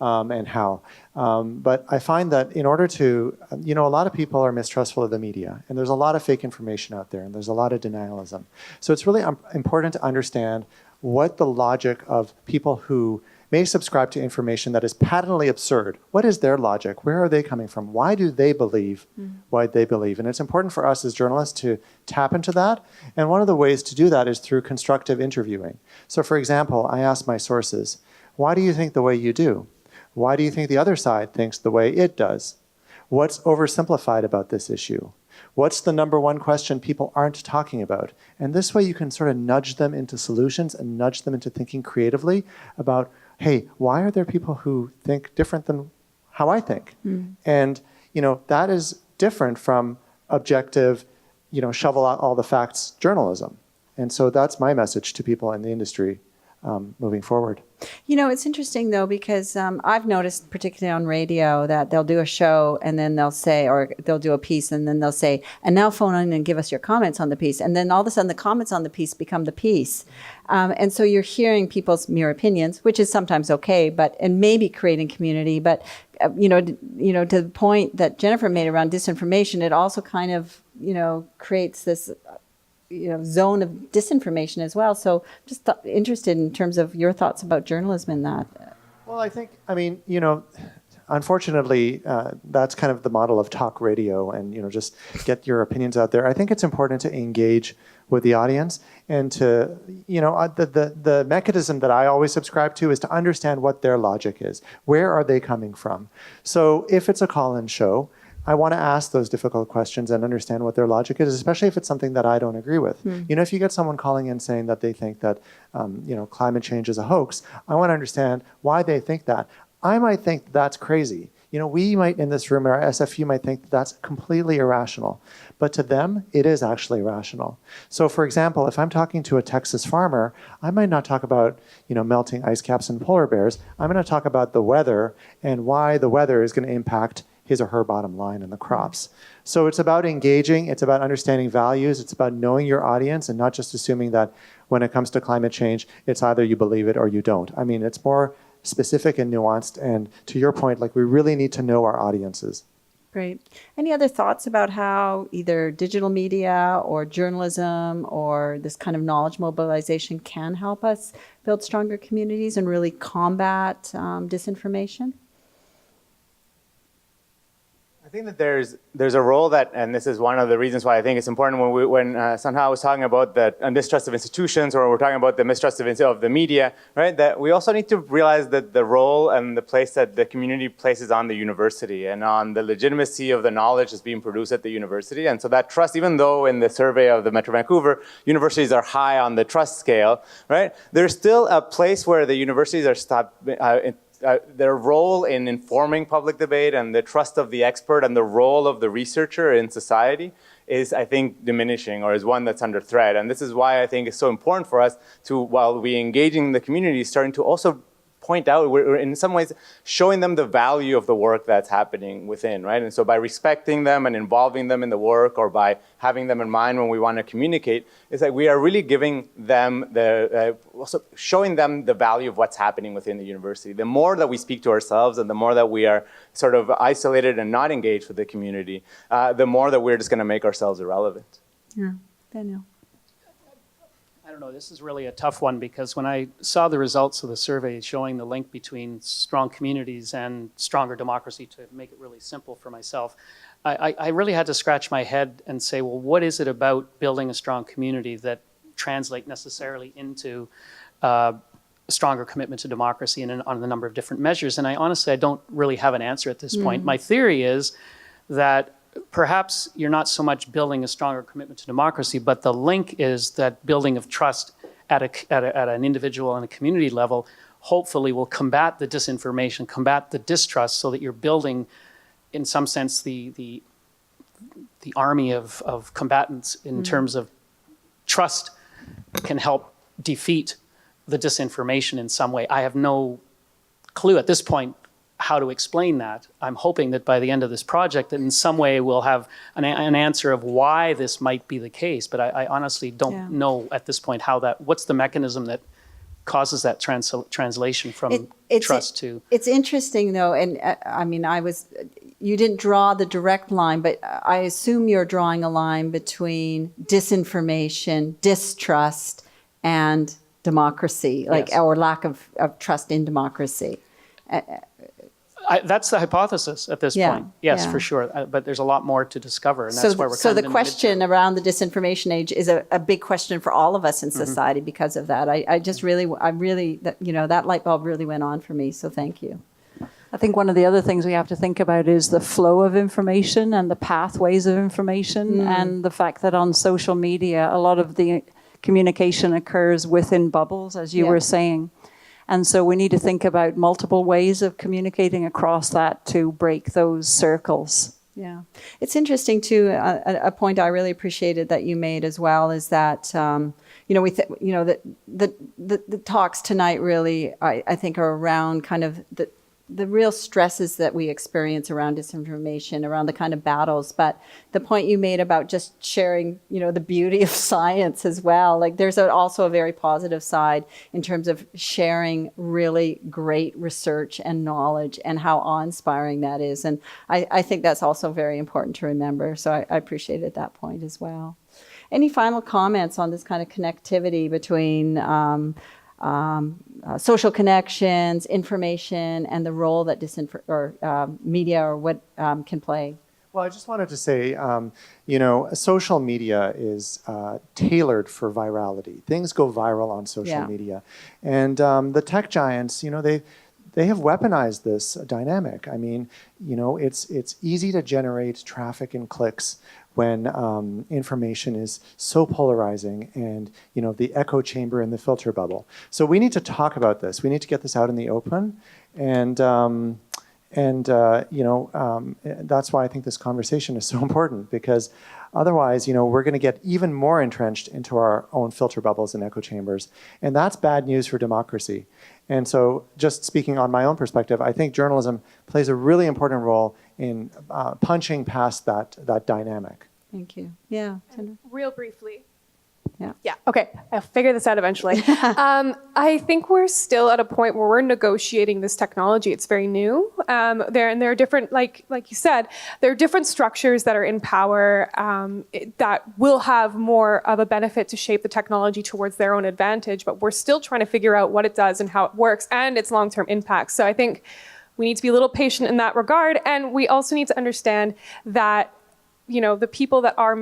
and how. But I find that in order to, a lot of people are mistrustful of the media, and there's a lot of fake information out there, and there's a lot of denialism. So it's really important to understand what the logic of people who may subscribe to information that is patently absurd. What is their logic? Where are they coming from? Why do they believe what they believe? And it's important for us as journalists to tap into that. And one of the ways to do that is through constructive interviewing. So for example, I ask my sources, why do you think the way you do? Why do you think the other side thinks the way it does? What's oversimplified about this issue? What's the number one question people aren't talking about? And this way you can sort of nudge them into solutions and nudge them into thinking creatively about, hey, why are there people who think different than how I think? And, that is different from objective, shovel out all the facts journalism. And so that's my message to people in the industry moving forward. It's interesting, though, because I've noticed, particularly on radio, that they'll do a show and then they'll say, or they'll do a piece and then they'll say, and now phone in and give us your comments on the piece. And then all of a sudden the comments on the piece become the piece. And so you're hearing people's mere opinions, which is sometimes okay, and maybe creating community. But, to the point that Jennifer made around disinformation, it also kind of, creates this zone of disinformation as well. So just interested in terms of your thoughts about journalism in that. Well, unfortunately, that's kind of the model of talk radio and, just get your opinions out there. I think it's important to engage with the audience and to, the mechanism that I always subscribe to is to understand what their logic is. Where are they coming from? So if it's a call-in show, I want to ask those difficult questions and understand what their logic is, especially if it's something that I don't agree with. You know, if you get someone calling in saying that they think that, you know, climate change is a hoax, I want to understand why they think that. I might think that's crazy. You know, we might in this room, our SFU might think that that's completely irrational, but to them, it is actually rational. So for example, if I'm talking to a Texas farmer, I might not talk about, you know, melting ice caps and polar bears. I'm going to talk about the weather and why the weather is going to impact his or her bottom line in the crops. So it's about engaging, it's about understanding values, it's about knowing your audience and not just assuming that when it comes to climate change, it's either you believe it or you don't. I mean, it's more specific and nuanced, and to your point, like we really need to know our audiences. Great. Any other thoughts about how either digital media or journalism or this kind of knowledge mobilization can help us build stronger communities and really combat disinformation? I think that there's a role that, and this is one of the reasons why I think it's important when Sanha was talking about the mistrust of institutions, or we're talking about the mistrust of the media, right? That we also need to realize that the role and the place that the community places on the university and on the legitimacy of the knowledge that's being produced at the university. And so that trust, even though in the survey of the Metro Vancouver, universities are high on the trust scale, right? There's still a place where the universities are their role in informing public debate and the trust of the expert and the role of the researcher in society is, I think, diminishing, or is one that's under threat. And this is why I think it's so important for us to, while we engaging the community, starting to also point out, we're in some ways showing them the value of the work that's happening within, right? And so by respecting them and involving them in the work, or by having them in mind when we want to communicate, it's like we are really giving them also showing them the value of what's happening within the university. The more that we speak to ourselves and the more that we are sort of isolated and not engaged with the community, the more that we're just going to make ourselves irrelevant. Yeah, Daniel. I don't know, this is really a tough one, because when I saw the results of the survey showing the link between strong communities and stronger democracy, to make it really simple for myself, I really had to scratch my head and say, well, what is it about building a strong community that translate necessarily into a stronger commitment to democracy and on a number of different measures? And I don't really have an answer at this point. My theory is that perhaps you're not so much building a stronger commitment to democracy, but the link is that building of trust at an individual and a community level hopefully will combat the disinformation, combat the distrust, so that you're building, in some sense, the army of combatants in terms of trust can help defeat the disinformation in some way. I have no clue at this point how to explain that. I'm hoping that by the end of this project, that in some way we'll have an answer of why this might be the case. But I honestly don't know at this point what's the mechanism that causes that translation from trust to. It's interesting though, and I mean, you didn't draw the direct line, but I assume you're drawing a line between disinformation, distrust, and democracy, or lack of trust in democracy. That's the hypothesis at this point. Yes, for sure. But there's a lot more to discover, and that's why we're. So the question around the disinformation age is a big question for all of us in society because of that. That light bulb really went on for me. So thank you. I think one of the other things we have to think about is the flow of information and the pathways of information, and the fact that on social media, a lot of the communication occurs within bubbles, as you were saying. And so we need to think about multiple ways of communicating across that to break those circles. Yeah. It's interesting too, a point I really appreciated that you made as well is that, the talks tonight really, I think are around kind of the real stresses that we experience around disinformation, around the kind of battles. But the point you made about just sharing, the beauty of science as well, like there's also a very positive side in terms of sharing really great research and knowledge and how awe-inspiring that is. And I think that's also very important to remember. So I appreciated that point as well. Any final comments on this kind of connectivity between social connections, information, and the role that media or what can play? Well, I just wanted to say, social media is tailored for virality. Things go viral on social media. And the tech giants, they have weaponized this dynamic. I mean, it's easy to generate traffic and clicks when information is so polarizing and, the echo chamber and the filter bubble. So we need to talk about this. We need to get this out in the open. And that's why I think this conversation is so important, because otherwise, we're going to get even more entrenched into our own filter bubbles and echo chambers. And that's bad news for democracy. And so just speaking on my own perspective, I think journalism plays a really important role in punching past that dynamic. Thank you. Yeah. Real briefly. Yeah. Okay. I'll figure this out eventually. I think we're still at a point where we're negotiating this technology. It's very new. There are different, like you said, there are different structures that are in power that will have more of a benefit to shape the technology towards their own advantage. But we're still trying to figure out what it does and how it works and its long-term impacts. So I think we need to be a little patient in that regard. And we also need to understand that, the people that are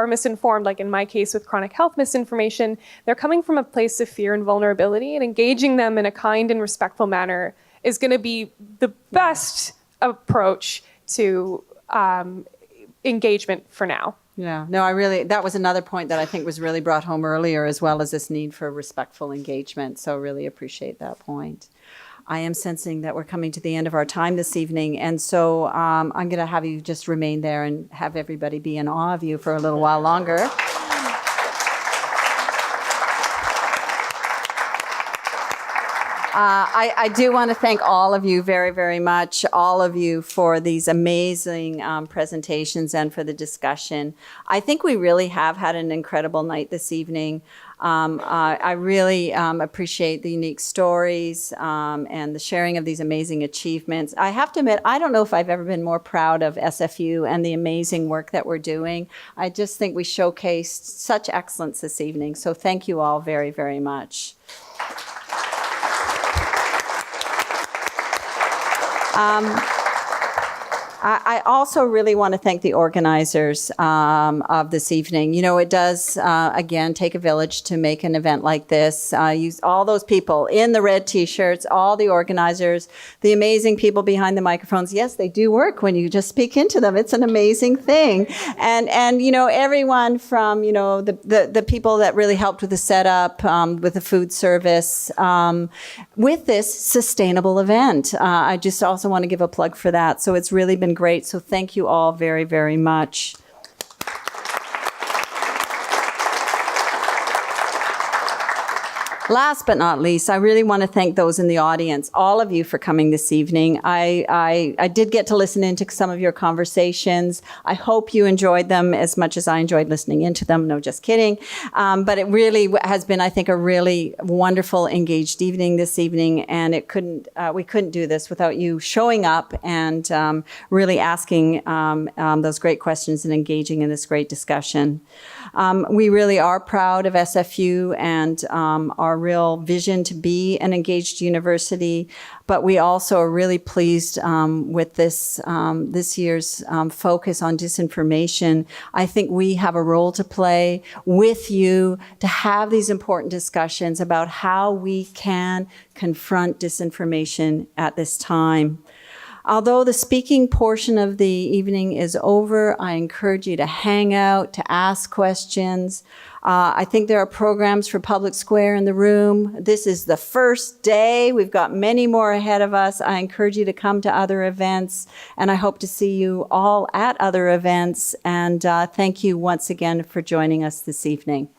misinformed, like in my case with chronic health misinformation, they're coming from a place of fear and vulnerability, and engaging them in a kind and respectful manner is going to be the best approach to engagement for now. Yeah, no, that was another point that I think was really brought home earlier, as well as this need for respectful engagement. So really appreciate that point. I am sensing that we're coming to the end of our time this evening, and so I'm going to have you just remain there and have everybody be in awe of you for a little while longer. I do want to thank all of you very, very much, all of you, for these amazing presentations and for the discussion. I think we really have had an incredible night this evening. I really appreciate the unique stories and the sharing of these amazing achievements. I have to admit, I don't know if I've ever been more proud of SFU and the amazing work that we're doing. I just think we showcased such excellence this evening. So thank you all very, very much. I also really want to thank the organizers of this evening. It does, again, take a village to make an event like this. Use all those people in the red T-shirts, all the organizers, the amazing people behind the microphones. Yes, they do work when you just speak into them. It's an amazing thing. And everyone from, the people that really helped with the setup, with the food service, with this sustainable event. I just also want to give a plug for that. So it's really been great. So thank you all very, very much. Last but not least, I really want to thank those in the audience, all of you, for coming this evening. I did get to listen into some of your conversations. I hope you enjoyed them as much as I enjoyed listening into them. No, just kidding. But it really has been, I think, a really wonderful, engaged evening this evening. And we couldn't do this without you showing up and really asking those great questions and engaging in this great discussion. We really are proud of SFU and our real vision to be an engaged university, but we also are really pleased with this year's focus on disinformation. I think we have a role to play with you to have these important discussions about how we can confront disinformation at this time. Although the speaking portion of the evening is over, I encourage you to hang out, to ask questions. I think there are programs for Public Square in the room. This is the first day. We've got many more ahead of us. I encourage you to come to other events, and I hope to see you all at other events. And thank you once again for joining us this evening.